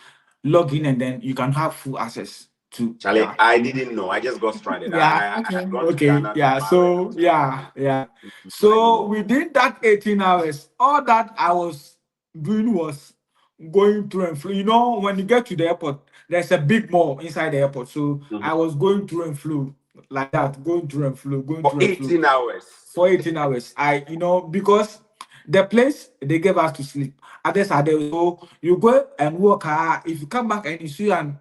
log in, and then you can have full access to Charlie, I didn't know. I just got stranded. yeah. I Okay. had gone to Okay, Ghana to yeah. marry and I So was yeah, stranded. yeah. I didn't So know. within that 18 hours, all that I was doing was going through and through. You know, when you get to the airport, there's a big mall inside the airport. So Mhm. I was going through and through like that, going through and through, going For through and through 18 hours. for 18 hours. Because the place they gave us to sleep, others are there. So you go and walk. If you come back and you see an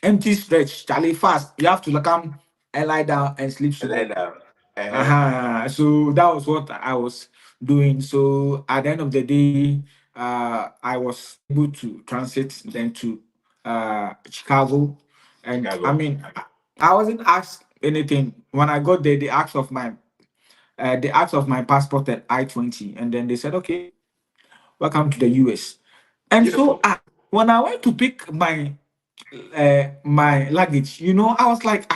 empty stretch, Charlie fast, you have to come and lie down and sleep And small. then, uh-huh. So that was what I was doing. So at the end of the day, I was able to transit then to Chicago, and I Chicago. mean, I wasn't asked anything when I got there. They asked of my passport at I-20, and then they said, "Okay, welcome to the US." And so Beautiful. when I went to pick my luggage, I was like,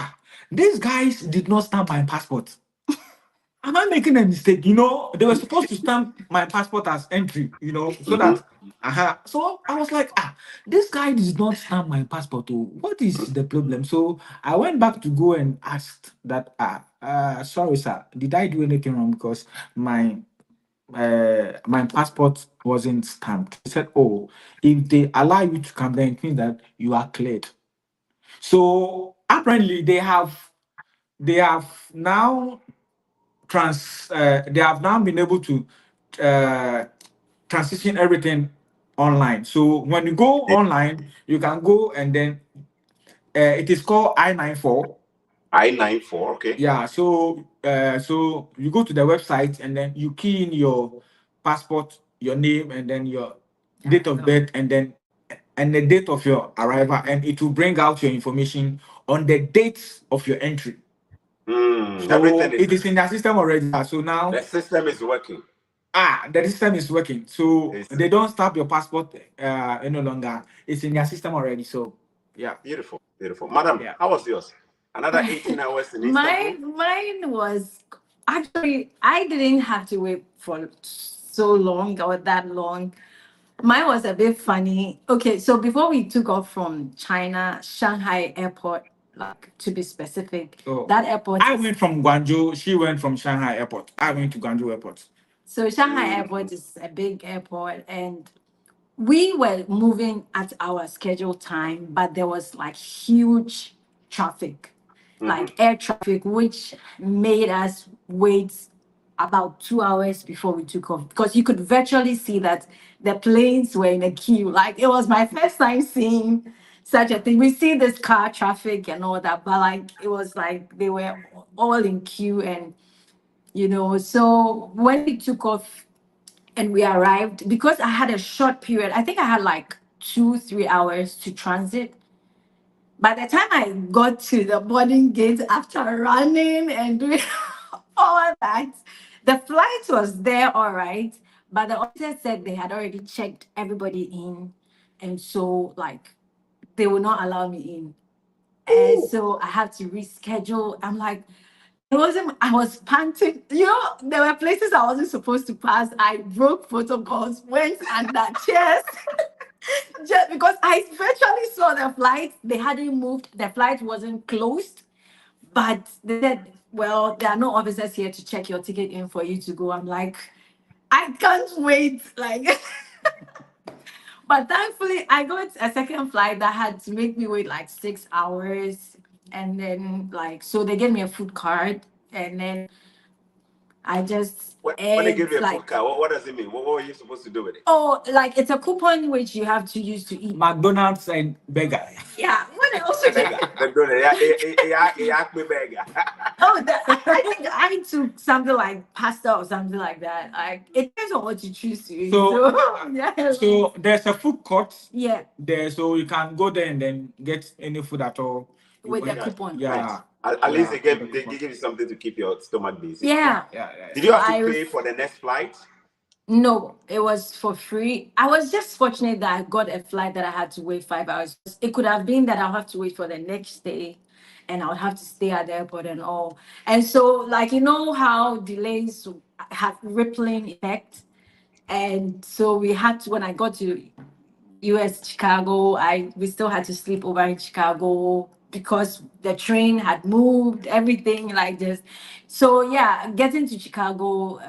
these guys did not stamp my passport. Am I making a mistake? They were supposed to stamp my passport as entry, so Hmm. that so I was like, this guy did not stamp my passport. Oh, what is the problem? So I went back to go and asked that sorry sir, did I do anything wrong? Because my passport wasn't stamped. He said, oh, if they allow you to come, then it means that you are cleared. So apparently they have now they have now been able to uh, transition everything online. So when you go online, you can go and then it is called I-94. I-94, okay. Yeah, so you go to the website and then you key in your passport, your name, and then your date of birth, and the date of your arrival, and it will bring out your information on the dates of your entry. Everything So is, it is in the system already. So now the system is working. the system is working. So It's they don't stamp your passport any longer. It's in their system already. So yeah. beautiful, beautiful. Madam, Yeah. how was yours? Another 18 hours in Istanbul? Mine was actually, I didn't have to wait for so long or that long. Mine was a bit funny. Okay, so before we took off from China, Shanghai airport, like to be specific, So that airport I is, went from Guangzhou. She went from Shanghai Airport. I went to Guangzhou Airport. so Shanghai airport is a big airport, and we were moving at our scheduled time, but there was like huge traffic, like air traffic, which made us wait about 2 hours before we took off because you could virtually see that the planes were in a queue. Like it was my first time seeing such a thing. We see this car traffic and all that, but like it was like they were all in queue, and so when we took off and we arrived, because I had a short period, I think I had like 2 3 hours to transit. By the time I got to the boarding gate after running and doing all that, the flight was there all right, but the officer said they had already checked everybody in, and so like they will not allow me in. And so I had to reschedule. I'm like, I was panting. There were places I wasn't supposed to pass. I broke protocols, went under chairs. Just because I virtually saw the flight, they hadn't moved, the flight wasn't closed. But they said, well, there are no officers here to check your ticket in for you to go. I'm like, I can't wait. Like, but thankfully, I got a second flight that had to make me wait like 6 hours. And then, like, so they gave me a food card. And then I just When they give ate you a like, food card, what does it mean? What were you supposed to do with it? oh, like it's a coupon which you have to use to eat. McDonald's and burger. Yeah, what else? Beggar. Yeah, beggar. Oh, I think I took something like pasta or something like that. Like it depends on what you choose to eat. So, Yeah. so there's a food court Yeah, there, so you can go there and then get any food at all. with the Yeah. coupon. Yeah. At least Yeah, they give you something to keep your stomach busy. Yeah. Did you have So to pay for the next flight? No, it was for free. I was just fortunate that I got a flight that I had to wait 5 hours. It could have been that I'll have to wait for the next day and I would have to stay at the airport and all. And so, like, you know how delays have rippling effect. And so we had to, when I got to US Chicago, we still had to sleep over in Chicago because the train had moved, everything like this. So yeah, getting to Chicago,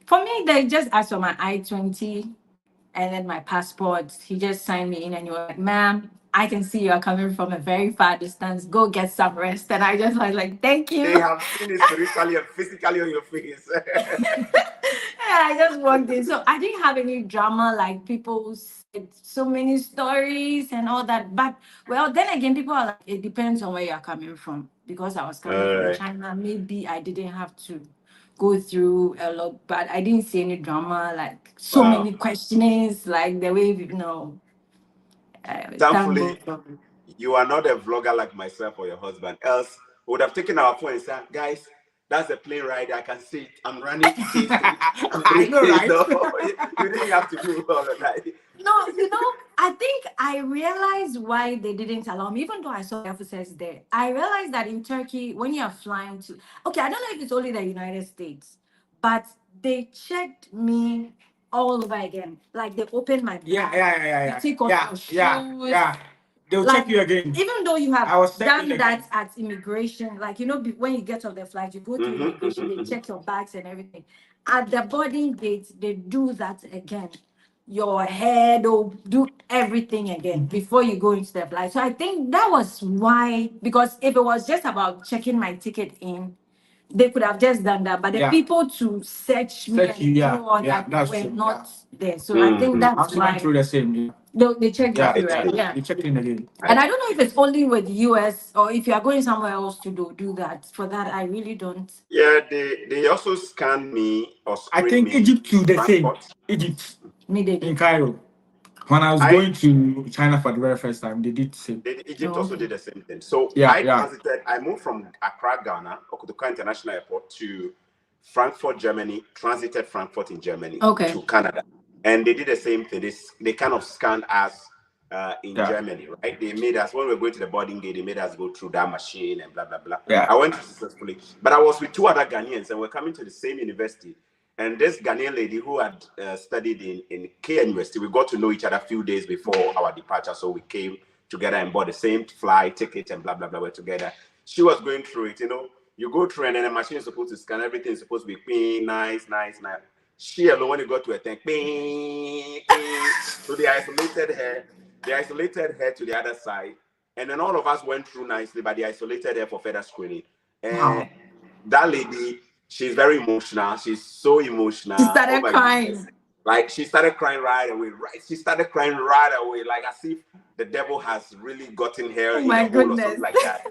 for me, they just asked for my I-20 and then my passport. He just signed me in and he was like, ma'am, I can see you are coming from a very far distance. Go get some rest. And I just was like, thank They you. have seen it spiritually and physically on your face. And I just walked in. So I didn't have any drama, like people said so many stories and all that. But well, then again, people are like, it depends on where you're coming from. Because I was coming from Alright. China, maybe I didn't have to go through a lot, but I didn't see any drama, like so Wow. many questionings, like the way you know. Thankfully, you are not a vlogger like myself or your husband. Else, we would have taken our phone and said, guys, that's a plane ride. I can see it. I'm running to see it. I'm I know, right? No, you didn't have to do all of that. No, you know, I think I realized why they didn't allow me, even though I saw officers there. I realized that in Turkey, when you are flying to, okay, I don't know if it's only the United States, but they checked me all over again. Like they opened my bag. Yeah. They take off your shoes. Yeah. They'll Like, check you again. even though you I have was done checking that again. at immigration, like you know, when you get off the flight, you go through immigration, they check your bags and everything. At the boarding gate, they do that again. Your head will do everything again before you go into the flight. So I think that was why, because if it was just about checking my ticket in, they could have just done that. But the people to search me Search and you, do yeah. all Yeah, that that's were true, not there. So I think I'm that's still going why through the same. they checked Yeah, you, right? Yeah. they checked in again. And I don't know if it's only with US or if you are going somewhere else to do that. For that, I really don't. Yeah, they also scanned me or I screened think me. Egypt too, the same. Passport. Egypt Me, they in did. Cairo. When I was going to China for the very first time, they did the same. Egypt also did the same thing. So Yeah. I moved from Accra, Ghana, Okutuka International Airport to Frankfurt, Germany, transited Frankfurt in Germany to Canada. And they did the same thing. They kind of scanned us in Germany, right? They made us, when we were going to the boarding gate, they made us go through that machine and blah, blah, blah. Yeah. I went successfully. But I was with two other Ghanaians and we're coming to the same university. And this Ghanaian lady who had studied in K University, we got to know each other a few days before our departure. So we came together and bought the same flight ticket and blah, blah, blah. We're together. She was going through it, you know. You go through and then the machine is supposed to scan. Everything is supposed to be clean, nice. She alone, when you got to a thing, ping. So they isolated her. They isolated her to the other side. And then all of us went through nicely, but they isolated her for further screening. And that lady, she's very emotional. She's so emotional. She started crying. Goodness. Like she started crying right away. She started crying right away, like as if the devil has really gotten her in a hole or something like that.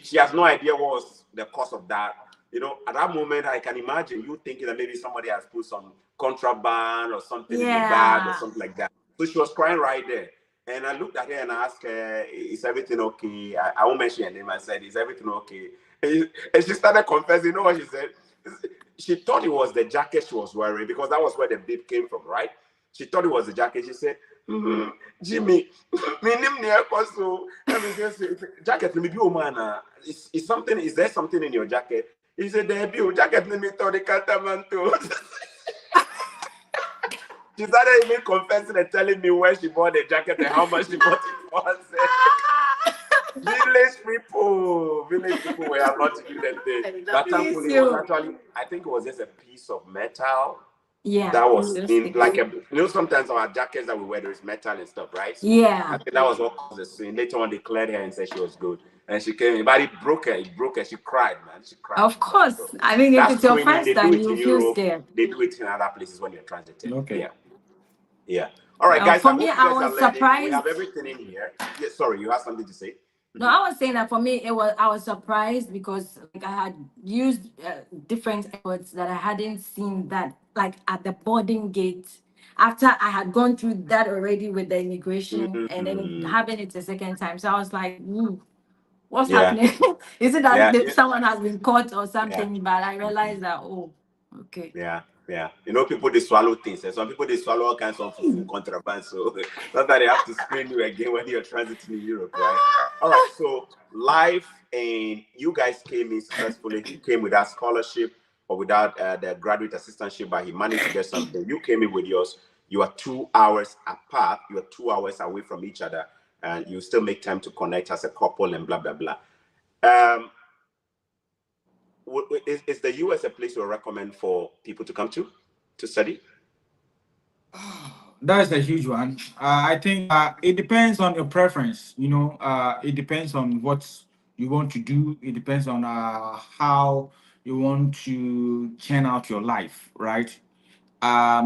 She has no idea what was the cause of that. You know, at that moment, I can imagine you thinking that maybe somebody has put some contraband or something in the bag or something like that. So she was crying right there. And I looked at her and I asked her, is everything okay? I won't mention her name. I said, is everything okay? And she started confessing. You know what she said? She thought it was the jacket she was wearing because that was where the beep came from, right? She thought it was the jacket. She said, Jimmy, my name near Koso. Jacket, let me be a man. Is there something in your jacket? He said, there be a jacket, let me tell the catamanto. She started even confessing and telling me where she bought the jacket and how much she bought it for. Village people were not even anything. That thankfully was actually, I think it was just a piece of metal. Yeah. That was in like sometimes our jackets that we wear there is metal and stuff, right? So Yeah. I think that was what caused the scene. Later on, they cleared her and said she was good, and she came in, but it broke her. It broke her. She cried, man. She cried. Of course. So, I mean, if it's your first time, you feel scared. They do it in other places when you're transiting. Okay. Yeah. All right, guys. For me, I was surprised. We have everything in here. Yeah, sorry, you have something to say? No, I was saying that for me, I was surprised because like I had used different efforts that I hadn't seen that like at the boarding gate. After I had gone through that already with the immigration and then having it a second time, so I was like, what's happening? Is it that someone has been caught or something? Yeah. But I realized that okay. Yeah. People they swallow things, and some people they swallow all kinds of food contraband. So sometimes they have to screen you again when you're transiting in Europe, right? All right. So life, and you guys came in successfully. He came without scholarship or without the graduate assistantship, but he managed to get something. You came in with yours. You are 2 hours apart. You are 2 hours away from each other, and you still make time to connect as a couple and blah blah blah. Is the US a place you recommend for people to come to study? That's a huge one. I think it depends on your preference. It depends on what you want to do. It depends on how you want to churn out your life, right? Our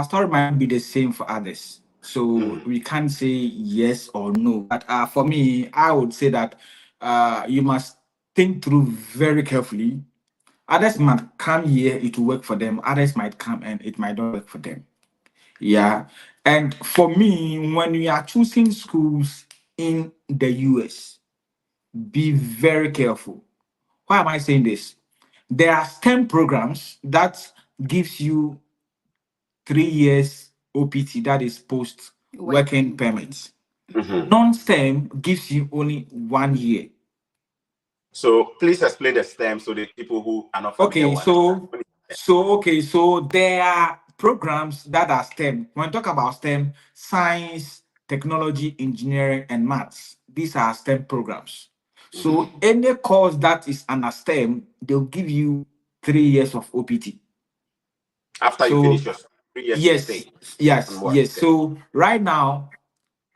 story might be the same for others, so we can't say yes or no. But for me, I would say that you must think through very carefully. Others might come here, it will work for them. Others might come and it might not work for them. Yeah. And for me, when we are choosing schools in the US, be very careful. Why am I saying this? There are STEM programs that gives you 3 years OPT, that is post working permits. Non-STEM gives you only 1 year. So please explain the STEM so the people who are not familiar. So there are programs that are STEM. When I talk about STEM, science, technology, engineering, and maths, these are STEM programs. So any course that is under STEM, they'll give you 3 years of OPT. After you finish your 3 years. Yes. So right now,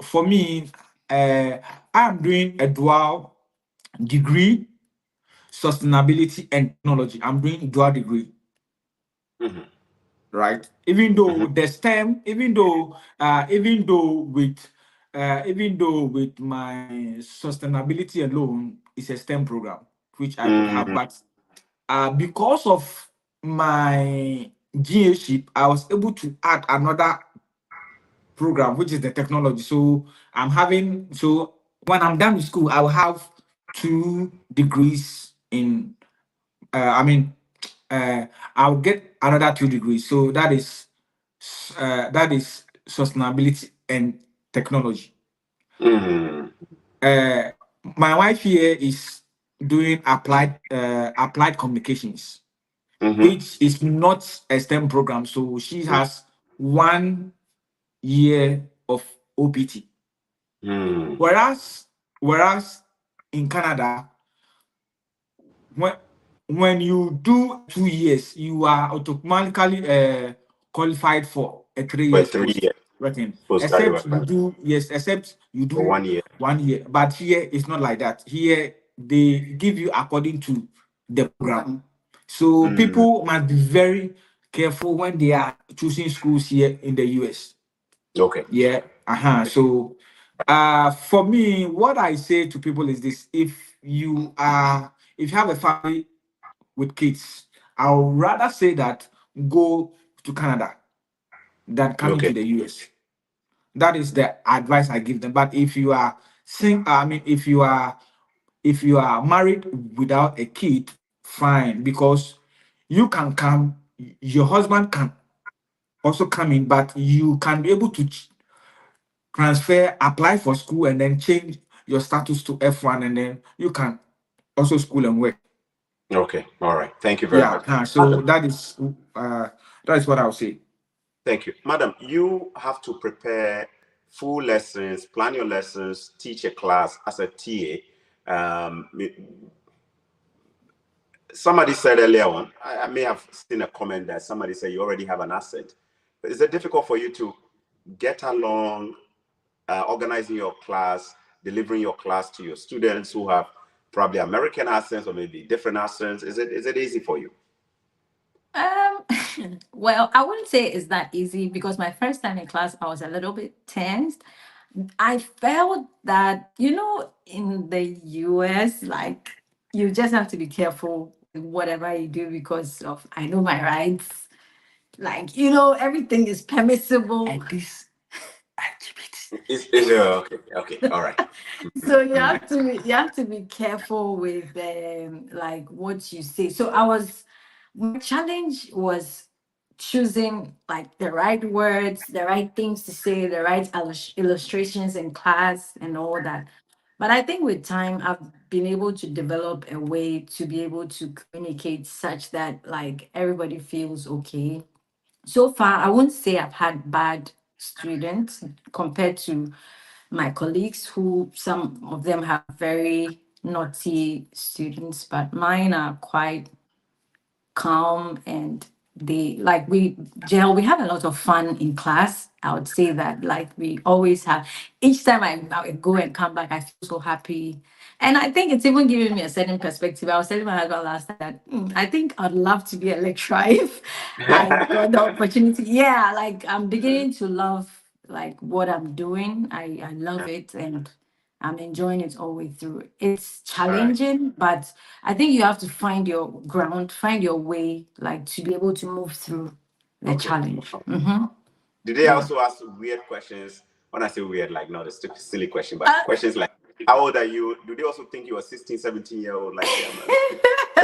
for me, I'm doing a dual degree, sustainability and technology. I'm doing dual degree. Right. Even though the STEM, even though with my sustainability alone is a STEM program, which I could have, but because of my GA-ship, I was able to add another program, which is the technology. So when I'm done with school, I will have 2 degrees in I'll get another 2 degrees. So that is sustainability and technology. My wife here is doing applied communications, which is not a STEM program. So she has 1 year of OPT. Whereas in Canada, when you do 2 years, you are automatically qualified for a 3 years working. Except you do 1 year. 1 year. But here it's not like that. Here they give you according to the program. So people must be very careful when they are choosing schools here in the US. Okay. Yeah. So for me, what I say to people is this: if you have a family with kids, I would rather say that go to Canada than coming to the US. That is the advice I give them. But if you are if you are married without a kid, fine, because you can come, your husband can also come in, but you can be able to transfer, apply for school, and then change your status to F1, and then you can also school and work. Okay. All right. Thank you very much. So that is what I'll say. Thank you. Madam, you have to prepare full lessons, plan your lessons, teach a class as a TA. Somebody said earlier on, I may have seen a comment that somebody said you already have an accent. But is it difficult for you to get along, organizing your class, delivering your class to your students who have probably American accents or maybe different accents? Is it easy for you? Well, I wouldn't say it's that easy because my first time in class, I was a little bit tensed. I felt that, in the US, like you just have to be careful with whatever you do because of, I know my rights. Like, everything is permissible. And this LGBT. Okay, all right. So you have to be careful with like what you say. So my challenge was choosing like the right words, the right things to say, the right illustrations in class and all that. But I think with time I've been able to develop a way to be able to communicate such that like everybody feels okay. So far I wouldn't say I've had bad students compared to my colleagues, who some of them have very naughty students, but mine are quite calm, and we have a lot of fun in class. I would say that, like, we always have. Each time I go and come back, I feel so happy, and I think it's even giving me a certain perspective. I was telling my husband last time that I think I'd love to be a lecturer if I got the opportunity. Yeah, like I'm beginning to love like what I'm doing. I love it, and I'm enjoying it all the way through. It's All right. challenging, but I think you have to find your ground, find your way, like to be able to move through the Okay. challenge. Mm-hmm. Do they Yeah. also ask weird questions? When I say weird, like not a stupid, silly question, but questions like, how old are you? Do they also think you're a 16, 17-year-old? Like,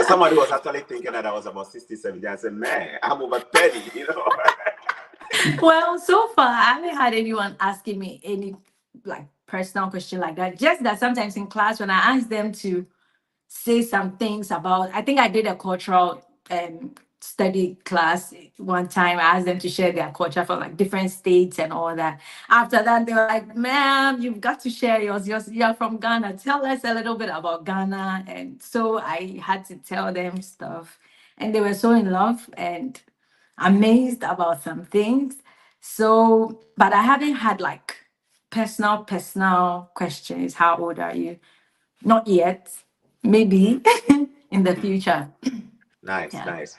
somebody was actually thinking that I was about 16, 17. I said, man, I'm over 30. Well, so far I haven't had anyone asking me any like personal question like that. Just that sometimes in class when I ask them to say some things about, I think I did a cultural study class one time. I asked them to share their culture from like different states and all that. After that, they were like, ma'am, you've got to share yours. You're from Ghana. Tell us a little bit about Ghana. And so I had to tell them stuff. And they were so in love and amazed about some things. So, but I haven't had like personal questions. How old are you? Not yet. Maybe in the future. Nice, Yeah. nice.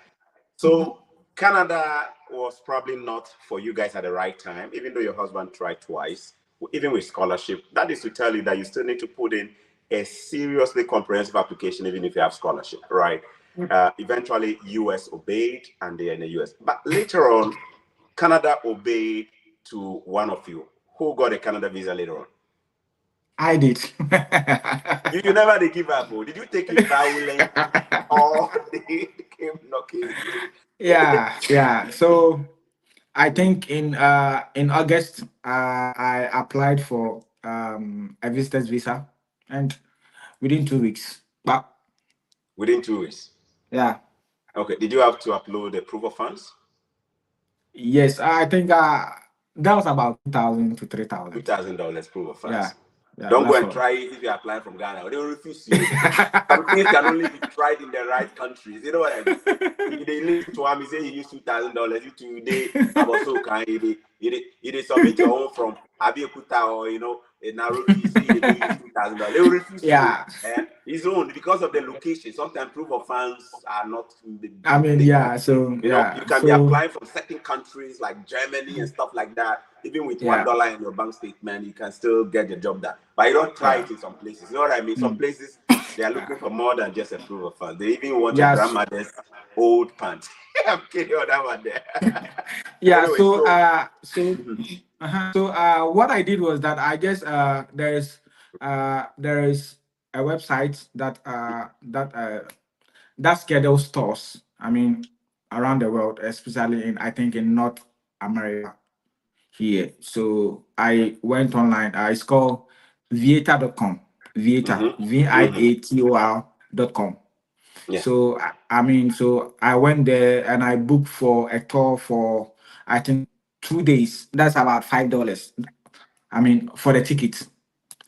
So Canada was probably not for you guys at the right time, even though your husband tried twice, even with scholarship. That is to tell you that you still need to put in a seriously comprehensive application, even if you have scholarship, right? Eventually, US obeyed, and they're in the US. But later on, Canada obeyed to one of you. Who got a Canada visa later on? I did. You never did give up. Oh. Did you take it violent or they came knocking? Yeah. So I think in August I applied for a visitor's visa, and within 2 weeks. But Within 2 weeks. yeah, Okay. Did you have to upload the proof of funds? yes, I think that was about 2,000 to 3,000. $2,000 proof of Yeah, funds. yeah, Don't go that's and all. try it if you're applying from Ghana. They will refuse you. Some things can only be tried in the right countries. You know what I mean? If they listen to him, he say he used $2,000. You today, about so kind. They submit your own from Abiyakuta or in Nairobi. You say they use $2,000. They will refuse you. Yeah, His own because of the location. Sometimes proof of funds are not. I mean, yeah. So You yeah, can be so applying from certain countries like Germany and stuff like that. Even with yeah, $1 in your bank statement, you can still get the job done. But you don't try yeah, it in some places. You know what I mean? Some places they are looking for more than just a proof of funds. They even want your yes, grandmother's old pants. I'm kidding on that one there. yeah. Anyway, So so what I did was that I guess there is a website that schedules stores. I mean, around the world, especially in I think in North America here. So I went online. It's called viator.com. Viator, viator.com. yeah. So so I went there and I booked for a tour for I think 2 days. That's about $5. I mean, for the ticket.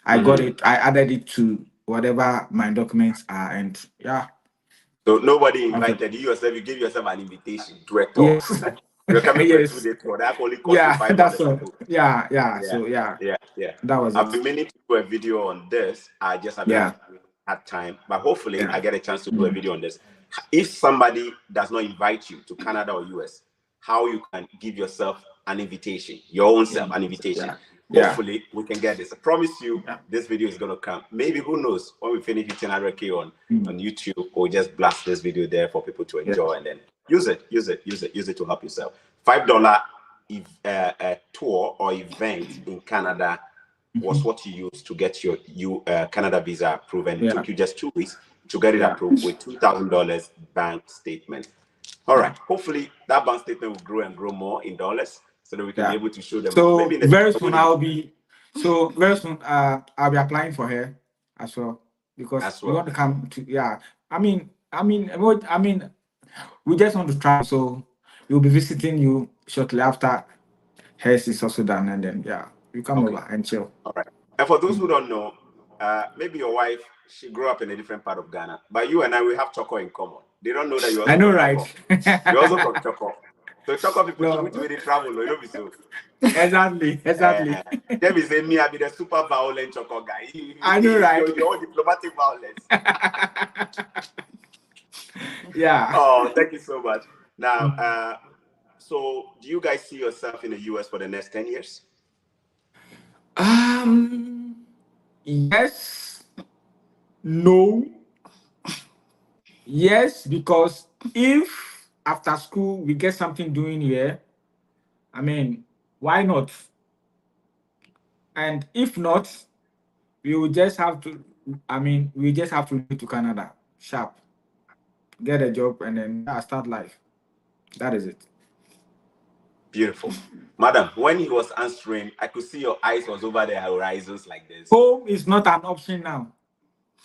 I got it. I added it to whatever my documents are, and yeah. So nobody Okay. invited you yourself. You give yourself an invitation to a tour. Yes. You're coming for a Yes. 2-day tour. That only costs you Yeah, $5 that's to all. go. Yeah. Yeah, So yeah, yeah. that was I've been it. meaning to do a video on this. I just haven't Yeah. had time. But hopefully Yeah. I get a chance to do a video on this. If somebody does not invite you to Canada or US, how you can give yourself an invitation, your own self, an invitation. Yeah. Hopefully we can get this. I promise you Yeah. this video is gonna come. Maybe who knows when we finish hitting 100K on YouTube, we'll just blast this video there for people to enjoy and then use it to help yourself. $5 tour or event in Canada was what you used to get your Canada visa approved, and it took you just 2 weeks to get it approved with $2,000 bank statement. All right. Hopefully that bank statement will grow and grow more in dollars, so that we can be able to show them. So maybe in the very soon I'll be applying for her as well, because we want to come to we just want to try. So we'll be visiting you shortly after hers is also done, and then you come over and chill. All right. And for those who don't know, maybe your wife, she grew up in a different part of Ghana, but you and I, we have Choco in common. They don't know that you're also I know, from right? Choco. You're also from Choco. So Choco people to really travel, you know, so. Exactly. Let me say, me, I be the super violent Choco guy. I know, right? You're diplomatic violence. Yeah. Oh, thank you so much. Now, so do you guys see yourself in the US for the next 10 years? Yes. No. Yes, because if after school we get something doing here, I mean, why not? And if not, we will just have to. We just have to move to Canada, sharp, get a job, and then start life. That is it. Beautiful. Madam, when he was answering, I could see your eyes was over the horizons like this. Home is not an option now.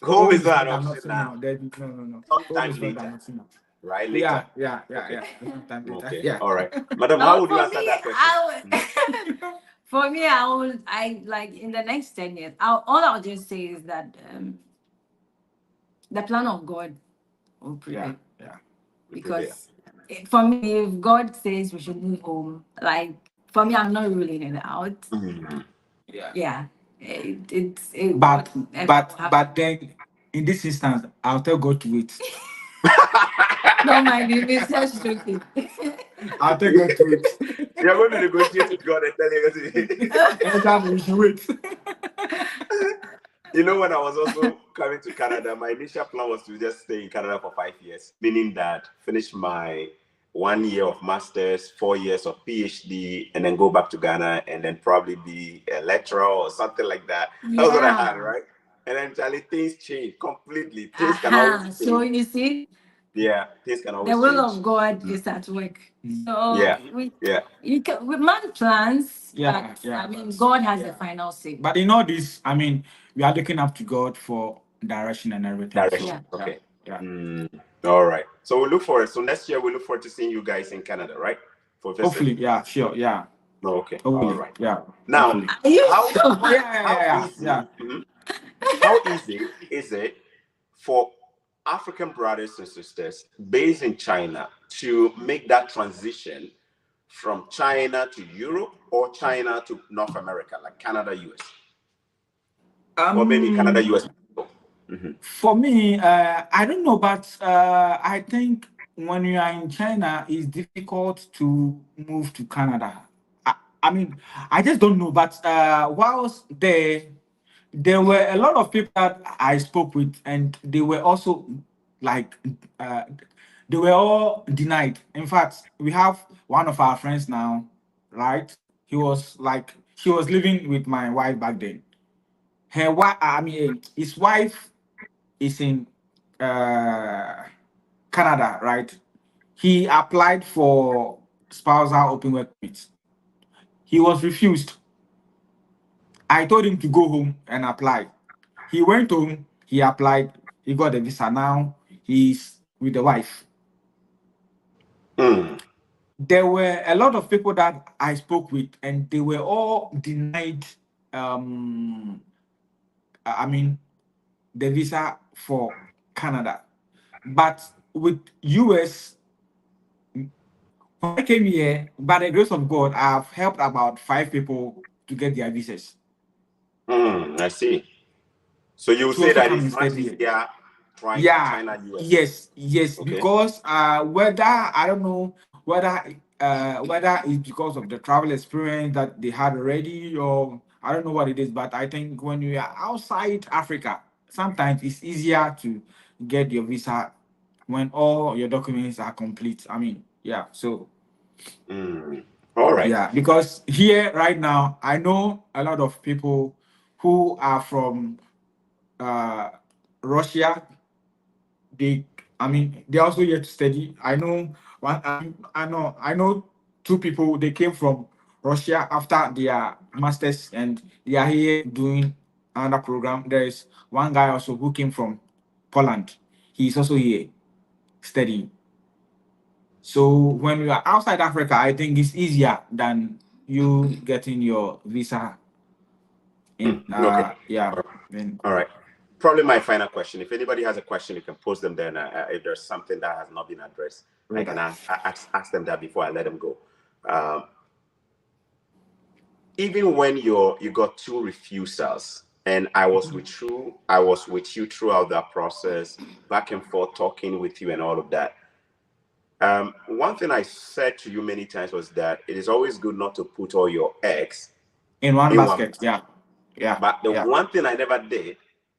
Home is not an option now. No. Sometime later. Right, later. Yeah. Okay. Yeah. All right. Madam, how would you answer that question? For me, I like in the next 10 years, all I'll just say is that the plan of God will prevail. Yeah. Because for me, if God says we should move home, like for me, I'm not ruling it out. Yeah. But then in this instance, I'll tell God to wait. Don't mind me, it's just joking. I'll tell God to wait. You're going to negotiate with God and tell him. Anytime we should wait. You know, when I was also coming to Canada, my initial plan was to just stay in Canada for 5 years, meaning that finish my 1 year of master's, 4 years of PhD, and then go back to Ghana and then probably be a lecturer or something like that. That was what I had, right? And then Charlie, things change completely. Things can always change. So you see, things can always the will change. of God is at work. So you can with man plans. God has the final say. But in all this, we are looking up to God for direction and everything. Direction. Okay. All right. So we look forward. So next year we look forward to seeing you guys in Canada, right? For visit. Hopefully, sure, yeah. Oh, okay. Hopefully, all right. Yeah. Now, how easy is it for African brothers and sisters based in China to make that transition from China to Europe or China to North America, like Canada, US? Or maybe Canada, US. For me, I don't know, but I think when you are in China, it's difficult to move to Canada. I just don't know. But whilst there were a lot of people that I spoke with, and they were also like, they were all denied. In fact, we have one of our friends now, right? He was living with my wife back then. His wife is in Canada, right? He applied for spousal open work permit. He was refused. I told him to go home and apply. He went home, he applied, he got a visa. Now he's with the wife. There were a lot of people that I spoke with, and they were all denied um I mean the visa for Canada. But with US, when I came here, by the grace of God, I've helped about 5 people to get their visas I see. So you would to say also that come it's and much study here. easier trying Yeah, China US. yes, Okay. because whether I don't know whether it's because of the travel experience that they had already, or I don't know what it is, but I think when you are outside Africa, sometimes it's easier to get your visa when all your documents are complete. I mean, yeah, so All right. yeah, because here right now I know a lot of people who are from uh Russia. They I mean they also yet to study. I know one I know 2 people. They came from Russia after their masters, and they are here doing another program. There is one guy also who came from Poland. He's also here studying. So when you are outside Africa, I think it's easier than you getting your visa in Okay. yeah in All right. Probably my final question. If anybody has a question, you can post them there. And if there's something that has not been addressed, I can ask them that before I let them go. Um, Even when you got 2 refusals, and I was with you throughout that process, back and forth, talking with you and all of that. One thing I said to you many times was that it is always good not to put all your eggs in one in one basket. basket. Yeah, But the yeah, one thing I never did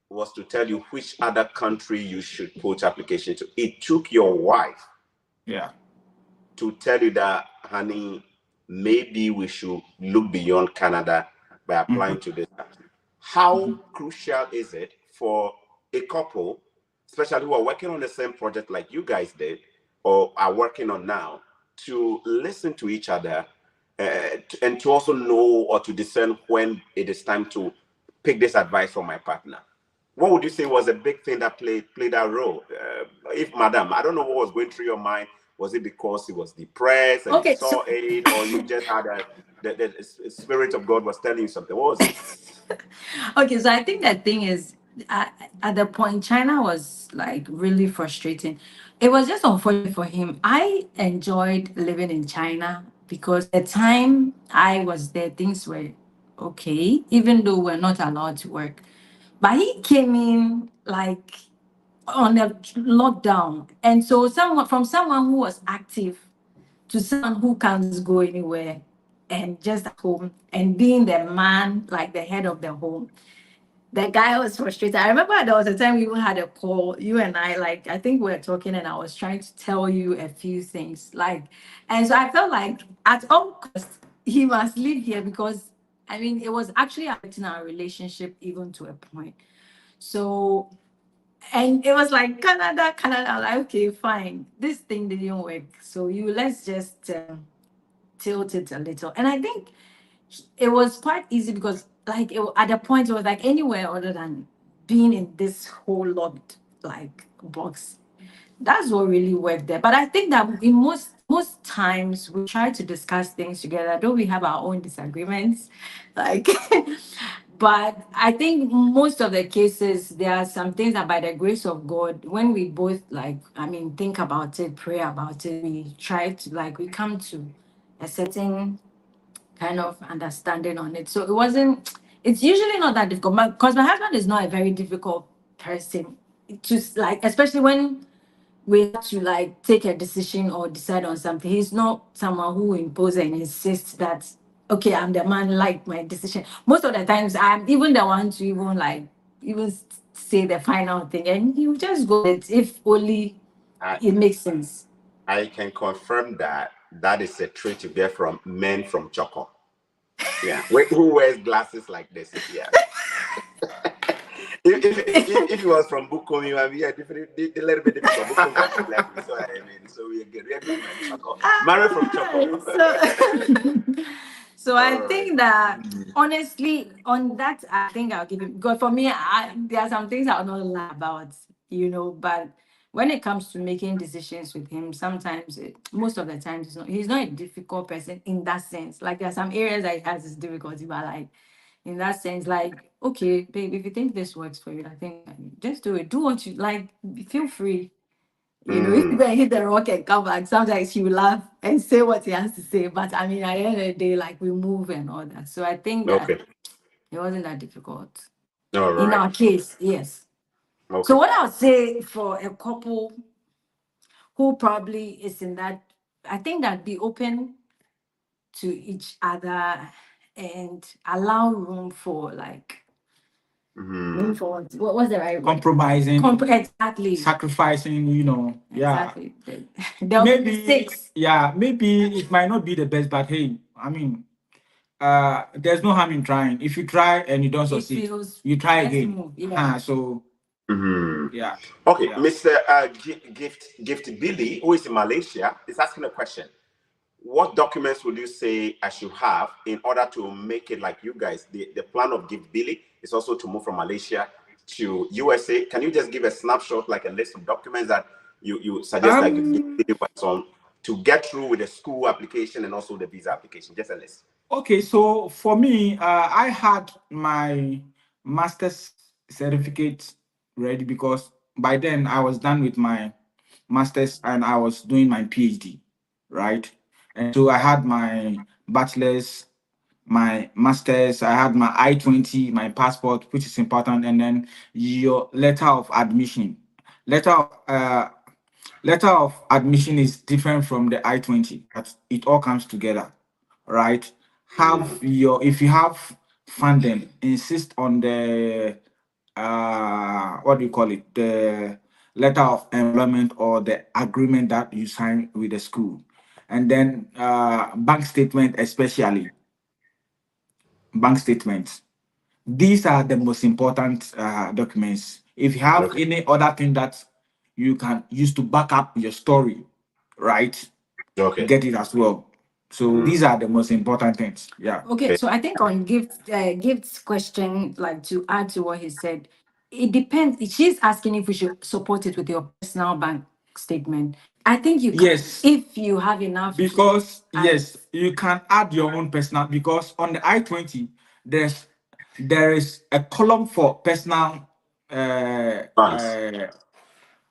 was to tell you which other country you should put application to. It took your wife yeah. to tell you that, honey, maybe we should look beyond Canada by applying to this country. How crucial is it for a couple, especially who are working on the same project like you guys did or are working on now, to listen to each other and to also know or to discern when it is time to pick this advice from my partner? What would you say was a big thing that played that role? If Madam, I don't know what was going through your mind. Was it because he was depressed and he Okay, saw so it, or you just had the spirit of God was telling you something? What was it? okay, so I think that thing is at the point China was like really frustrating. It was just unfortunate for him. I enjoyed living in China because the time I was there, things were okay, even though we're not allowed to work. But he came in like on a lockdown, and so someone who was active to someone who can't just go anywhere and just at home and being the man, like the head of the home. The guy was frustrated. I remember there was a time we even had a call, you and I, like, I think we were talking and I was trying to tell you a few things. Like, and so I felt like at all costs, he must live here because, I mean, it was actually affecting our relationship even to a point. So, and it was like Canada. I'm like, okay, fine. This thing didn't work. So let's just tilt it a little. And I think it was quite easy because like at a point it was like anywhere other than being in this whole locked like box. That's what really worked there. But I think that in most times we try to discuss things together, though we have our own disagreements. Like but I think most of the cases there are some things that by the grace of God, when we both like I mean think about it, pray about it, we try to like we come to a certain kind of understanding on it. So it wasn't, it's usually not that difficult because my husband is not a very difficult person. Just like, especially when we have to like take a decision or decide on something, he's not someone who imposes and insists that, okay, I'm the man, like my decision. Most of the times, I'm even the one to even like, even say the final thing. And you just go with it if only I, it makes sense. I can confirm that that is a trait you get from men from Choco. Yeah. Who wears glasses like this? Yeah. If it was from Bukom, you might be a little bit difficult. Bukom can be like this, so I mean, so we're good. We're good, man. Choco. Married from Choco. So, so I All right. think that honestly, on that, I think I'll give him. Because for me, there are some things I'll not lie about, But when it comes to making decisions with him, sometimes, most of the time, he's not a difficult person in that sense. Like there are some areas that he has his difficulty, but like in that sense, like, okay, babe, if you think this works for you, I think just do it. Do what you like. Feel free. You know, if you go and hit the rock and come back, sometimes he will laugh and say what he has to say. But I mean, at the end of the day, like, we move and all that. So I think that Okay. it wasn't that difficult. All In right. our case, yes. Okay. So what I would say for a couple who probably is in that, I think that be open to each other and allow room for like room for what was the right word? Compromising, Exactly. sacrificing, you know. Yeah. Exactly. There'll be Maybe, mistakes. yeah, maybe it might not be the best, but hey, I mean, there's no harm in trying. If you try and you don't It succeed, feels you try let's again. move. Yeah. So yeah. Okay, Yeah. Mr. Gift Billy, who is in Malaysia, is asking a question. What documents would you say I should have in order to make it like you guys? The plan of Gift Billy is also to move from Malaysia to USA. Can you just give a snapshot, like a list of documents that you suggest that Gift Billy works on to get through with the school application and also the visa application? Just a list. Okay, so for me, I had my master's certificate ready because by then I was done with my master's and I was doing my PhD, right? And so I had my bachelor's, my master's, I had my I-20, my passport, which is important, and then your letter of admission. Letter of letter of admission is different from the I-20, but it all comes together, right? Have your if you have funding, insist on the what do you call it? The letter of employment or the agreement that you sign with the school. And then bank statement, especially bank statements. These are the most important documents. If you have Okay. any other thing that you can use to back up your story, right? Okay. Get it as well. So these are the most important things. Yeah. Okay, so I think on Gift's question, like to add to what he said, it depends. She's asking if we should support it with your personal bank statement. I think you can, Yes. if you have enough. Because yes, you can add your own personal because on the I-20, there is a column for personal Funds.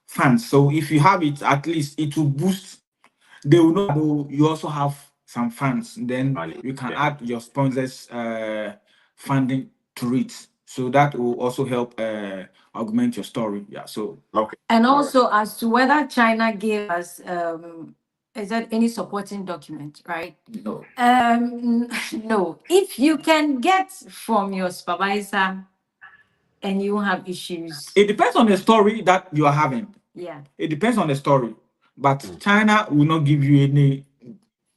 funds. So if you have it, at least it will boost. They will know that, oh, you also have some funds. Then Money. you can Yeah. add your sponsors funding to it. So that will also help augment your story. Yeah. So Okay. And All right. also as to whether China gave us is there any supporting document, right? no. No. If you can get from your supervisor and you have issues, It depends on the story that you are having. yeah. It depends on the story. But China will not give you any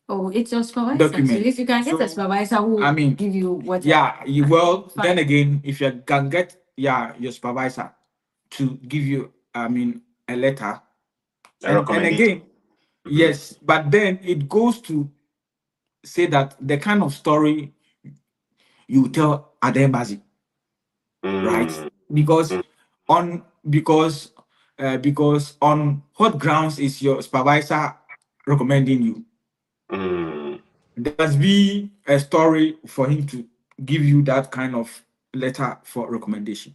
Oh, it's your supervisor. So document. if you can get a So, supervisor who I mean, give you what yeah, well, fine. then again, if you can get your supervisor to give you, I mean, a letter, A and recommendation. again, yes, but then it goes to say that the kind of story you tell at the embassy, right? Because on because on what grounds is your supervisor recommending you? There must be a story for him to give you that kind of letter for recommendation.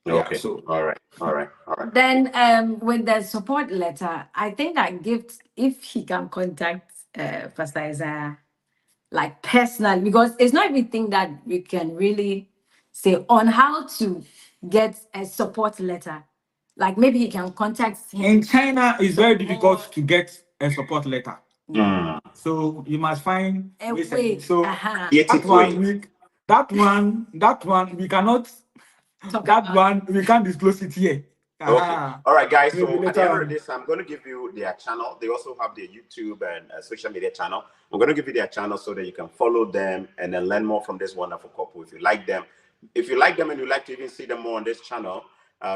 Yeah. Okay. So All right. All right. All right. Then with the support letter, I think that Gift, if he can contact Pastor Isaiah like personally, because it's not everything that we can really say on how to get a support letter. Like maybe he can contact him. in China, it's very difficult to get a support letter. Mm. So you must find A ways way. so Creative way. that one we cannot Talk that about one we can't disclose it here. Okay. All right, guys. Maybe So at the later end of on. this, I'm going to give you their channel. They also have their YouTube and social media channel. I'm going to give you their channel so that you can follow them and then learn more from this wonderful couple. If you like them and you like to even see them more on this channel,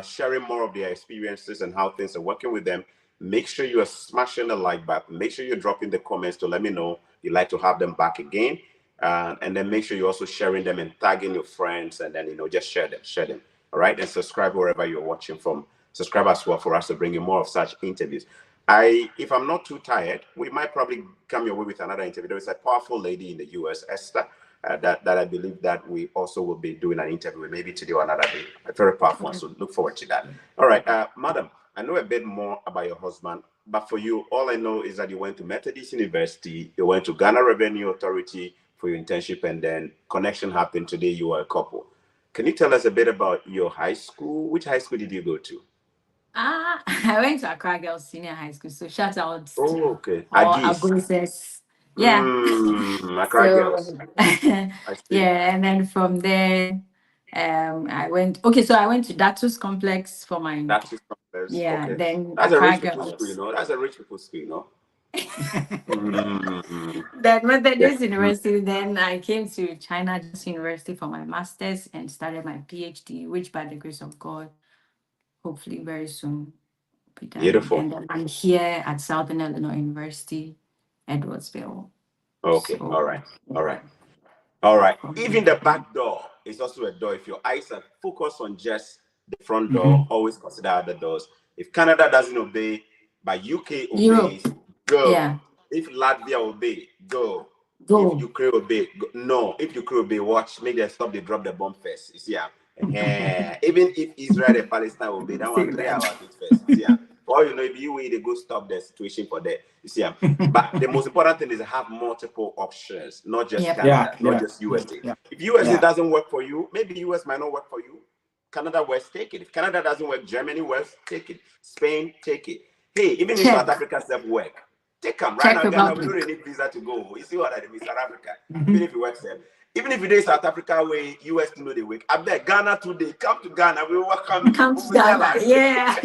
sharing more of their experiences and how things are working with them, make sure you are smashing the like button. Make sure you're dropping the comments to let me know you'd like to have them back again. And then make sure you're also sharing them and tagging your friends, and then just share them. All right, and subscribe wherever you're watching from. Subscribe as well for us to bring you more of such interviews. If I'm not too tired, we might probably come your way with another interview. There is a powerful lady in the US, Esther. that I believe that we also will be doing an interview with, maybe today or another day. A very powerful one, so look forward to that. All right, madam, I know a bit more about your husband, but for you, all I know is that you went to Methodist University, you went to Ghana Revenue Authority for your internship, and then connection happened. Today you are a couple. Can you tell us a bit about your high school? Which high school did you go to? I went to Accra Girls Senior High School, so shout out to Okay. all Agis. Abuses. Yeah. Accra Girls. I see. Yeah, and then from there, I went. Okay, so I went to Datus Complex for my. Datus Complex. Yeah, Okay. then That's a Accra rich people's school, Girls. That's a rich people's school, Then Yeah. Methodist University. Then I came to China Just University for my master's and started my PhD, which by the grace of God, hopefully very soon be done. Beautiful. And then I'm here at Southern Illinois University, Edwardsville. Okay. So, All right. All right. All right. Even the back door is also a door. If your eyes are focused on just the front door, always consider other doors. If Canada doesn't obey, but UK obeys, go. Yeah. If Latvia obey, go. Go. If Ukraine obey, go. No. If Ukraine obey, watch. Make them stop. They drop the bomb first. You see, even if Israel and Palestine obey, that one clear our it first. You see, for all you know, if you way they go stop the situation for that. You see, but the most important thing is to have multiple options, not just Canada, not just USA. If USA doesn't work for you, maybe US might not work for you. Canada works, take it. If Canada doesn't work, Germany works, take it. Spain, take it. Hey, even if South Africa doesn't work, take them. Right now, Ghana, we don't need visa to go. You see what I mean? South Africa. Even if it works there. Even if you do South Africa way, US to know the week. I bet Ghana today. Come to Ghana. We welcome you. Come to Ghana. Yeah.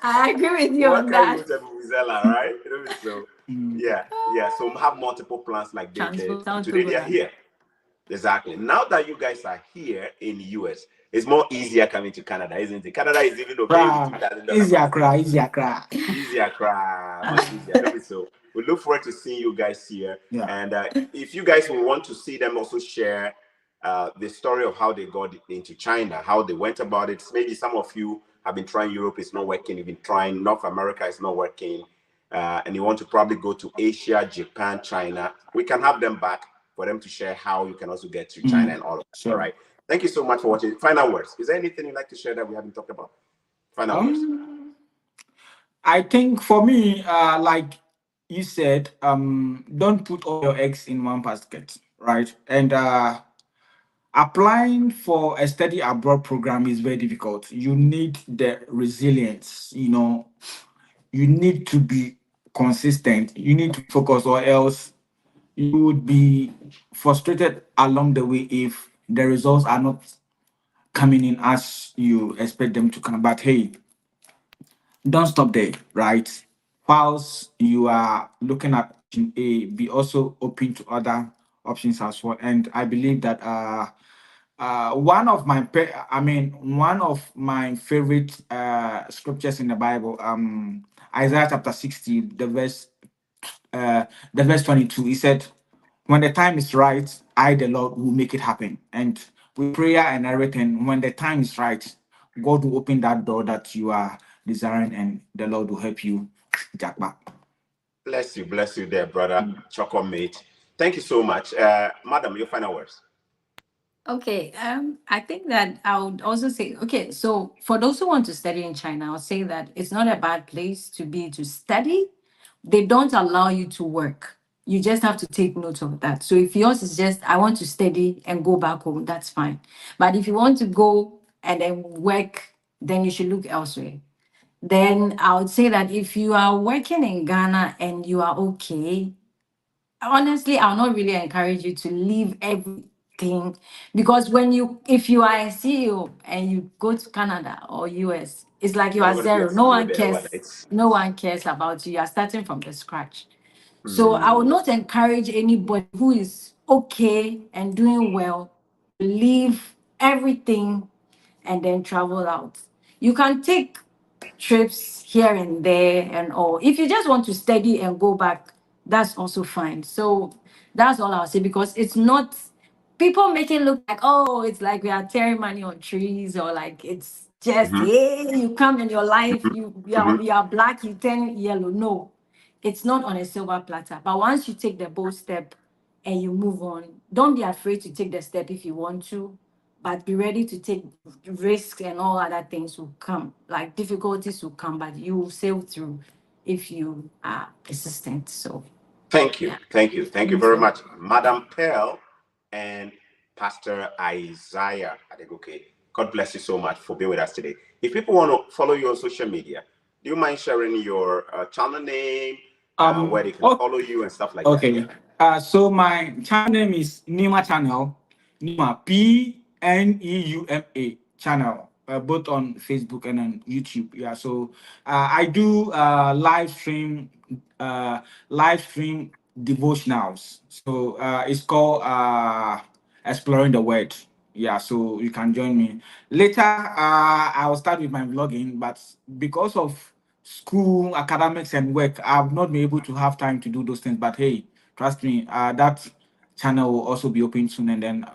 I agree with you on that. Right? So yeah. So have multiple plans like they did. Today they are here. Exactly. Now that you guys are here in the US, it's more easier coming to Canada, isn't it? Canada is even okay. Easier cry. Much easier. So we look forward to seeing you guys here. Yeah. And if you guys will want to see them also share the story of how they got into China, how they went about it. Maybe some of you have been trying Europe, it's not working. You've been trying North America, it's not working. And you want to probably go to Asia, Japan, China. We can have them back for them to share how you can also get to China and all of that. Sure. All right. Thank you so much for watching. Final words. Is there anything you'd like to share that we haven't talked about? Final words. I think for me, like you said, don't put all your eggs in one basket, right? And applying for a study abroad program is very difficult. You need the resilience, you need to be consistent. You need to focus, or else you would be frustrated along the way if the results are not coming in as you expect them to come. But hey, don't stop there, right? Whilst you are looking at option A, be also open to other options as well. And I believe that one of my favorite scriptures in the Bible, Isaiah chapter 60, the verse 22, he said, when the time is right, I, the Lord, will make it happen. And with prayer and everything, when the time is right, God will open that door that you are desiring, and the Lord will help you, Jackpot. Bless you there, brother. Choco mate. Thank you so much. Madam, your final words. Okay, I think that I would also say, okay, so for those who want to study in China, I'll say that it's not a bad place to be to study. They don't allow you to work. You just have to take note of that. So if yours is just, I want to study and go back home, that's fine. But if you want to go and then work, then you should look elsewhere. Then I would say that if you are working in Ghana and you are okay, honestly, I'll not really encourage you to leave everything, because if you are a CEO and you go to Canada or US, it's like you are zero. No one cares. No one cares about you. You are starting from the scratch. So I would not encourage anybody who is okay and doing well to leave everything and then travel out. You can take trips here and there and all. If you just want to study and go back, that's also fine. So that's all I'll say, because it's not, people make it look like, oh, it's like we are tearing money on trees, or like it's just, hey, you come in your life, you are black, you turn yellow. No, it's not on a silver platter. But once you take the bold step, and you move on. Don't be afraid to take the step if you want to, but be ready to take risks, and all other things will come, like difficulties will come, but you will sail through if you are persistent. So Thank you. yeah. Thank you. Thank you very much, Madam Pearl and Pastor Isaiah Adegoke. God bless you so much for being with us today. If people want to follow you on social media, do you mind sharing your channel name, where they can follow you and stuff like that? Okay. So my channel name is Nima Channel. Nima, Pneuma channel. Both on Facebook and on YouTube. Yeah. So I do live stream devotionals. So it's called Exploring the Word. Yeah, so you can join me. Later, I'll start with my vlogging, but because of school, academics, and work, I've not been able to have time to do those things. But hey, trust me, that channel will also be open soon, and then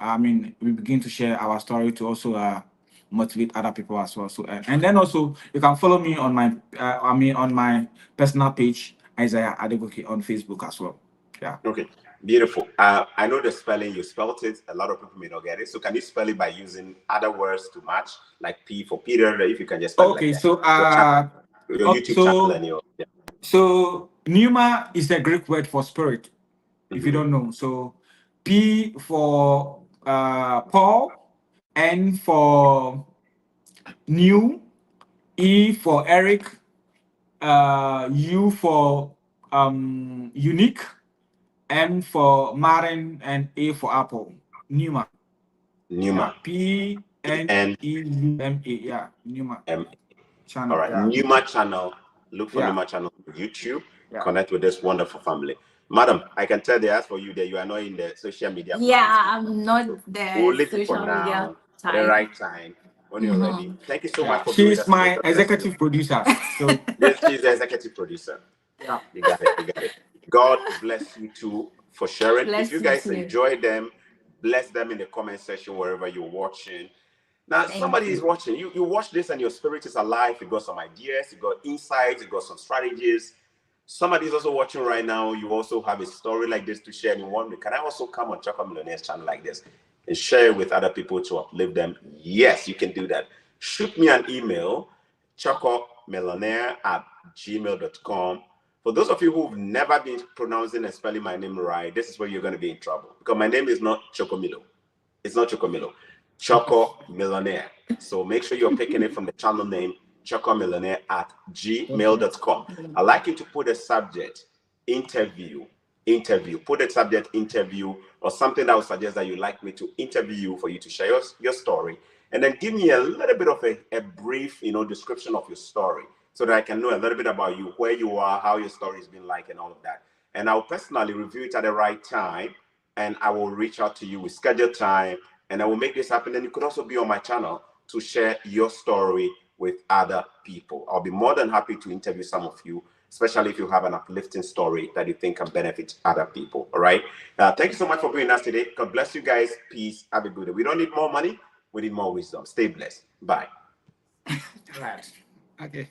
we begin to share our story to also motivate other people as well. So and then also you can follow me on my on my personal page, Isaiah Adegoke, on Facebook as well. Yeah. Okay. Beautiful. I know the spelling, you spelled it. A lot of people may not get it. So can you spell it by using other words to match, like P for Peter? If you can just spell it like that. So your YouTube channel and your So pneuma is a Greek word for spirit. If you don't know, so P for Paul, N for new, E for Eric, U for unique, M for Martin, and A for Apple. Pneuma. Pneuma. Yeah. PNEUMA. Yeah. Pneuma. Channel. All right. Yeah. Pneuma channel. Look for Pneuma channel on YouTube. Yeah. Connect with this wonderful family. Madam, I can tell they ask for you that you are not in the social media. Yeah, I'm not the we'll leave it social for now, media at the right time when you're ready. Thank you so much for being with us. She's my executive producer. So yes, she's the executive producer. Yeah. You got it. You got it. God bless you too for sharing. Bless if you guys enjoy them, bless them in the comment section wherever you're watching. Now, somebody is watching. You watch this and your spirit is alive. You got some ideas, you got insights, you got some strategies. Somebody is also watching right now. You also have a story like this to share. And you want me, can I also come on Choco Millionaire's channel like this and share it with other people to uplift them? Yes, you can do that. Shoot me an email, chocomillionaire@gmail.com. For those of you who've never been pronouncing and spelling my name right, this is where you're going to be in trouble. Because my name is not Chocomillo. It's not Chocomillo. Choco Millionaire. So make sure you're picking it from the channel name, chocomillionaire@gmail.com. I'd like you to put a subject, interview. Put a subject, interview, or something that would suggest that you'd like me to interview you for you to share your story. And then give me a little bit of a brief, description of your story so that I can know a little bit about you, where you are, how your story has been like, and all of that. And I'll personally review it at the right time, and I will reach out to you with scheduled time, and I will make this happen. And you could also be on my channel to share your story with other people. I'll be more than happy to interview some of you, especially if you have an uplifting story that you think can benefit other people. All right. Thank you so much for being with us today. God bless you guys. Peace. Have a good day. We don't need more money. We need more wisdom. Stay blessed. Bye. Right. Okay.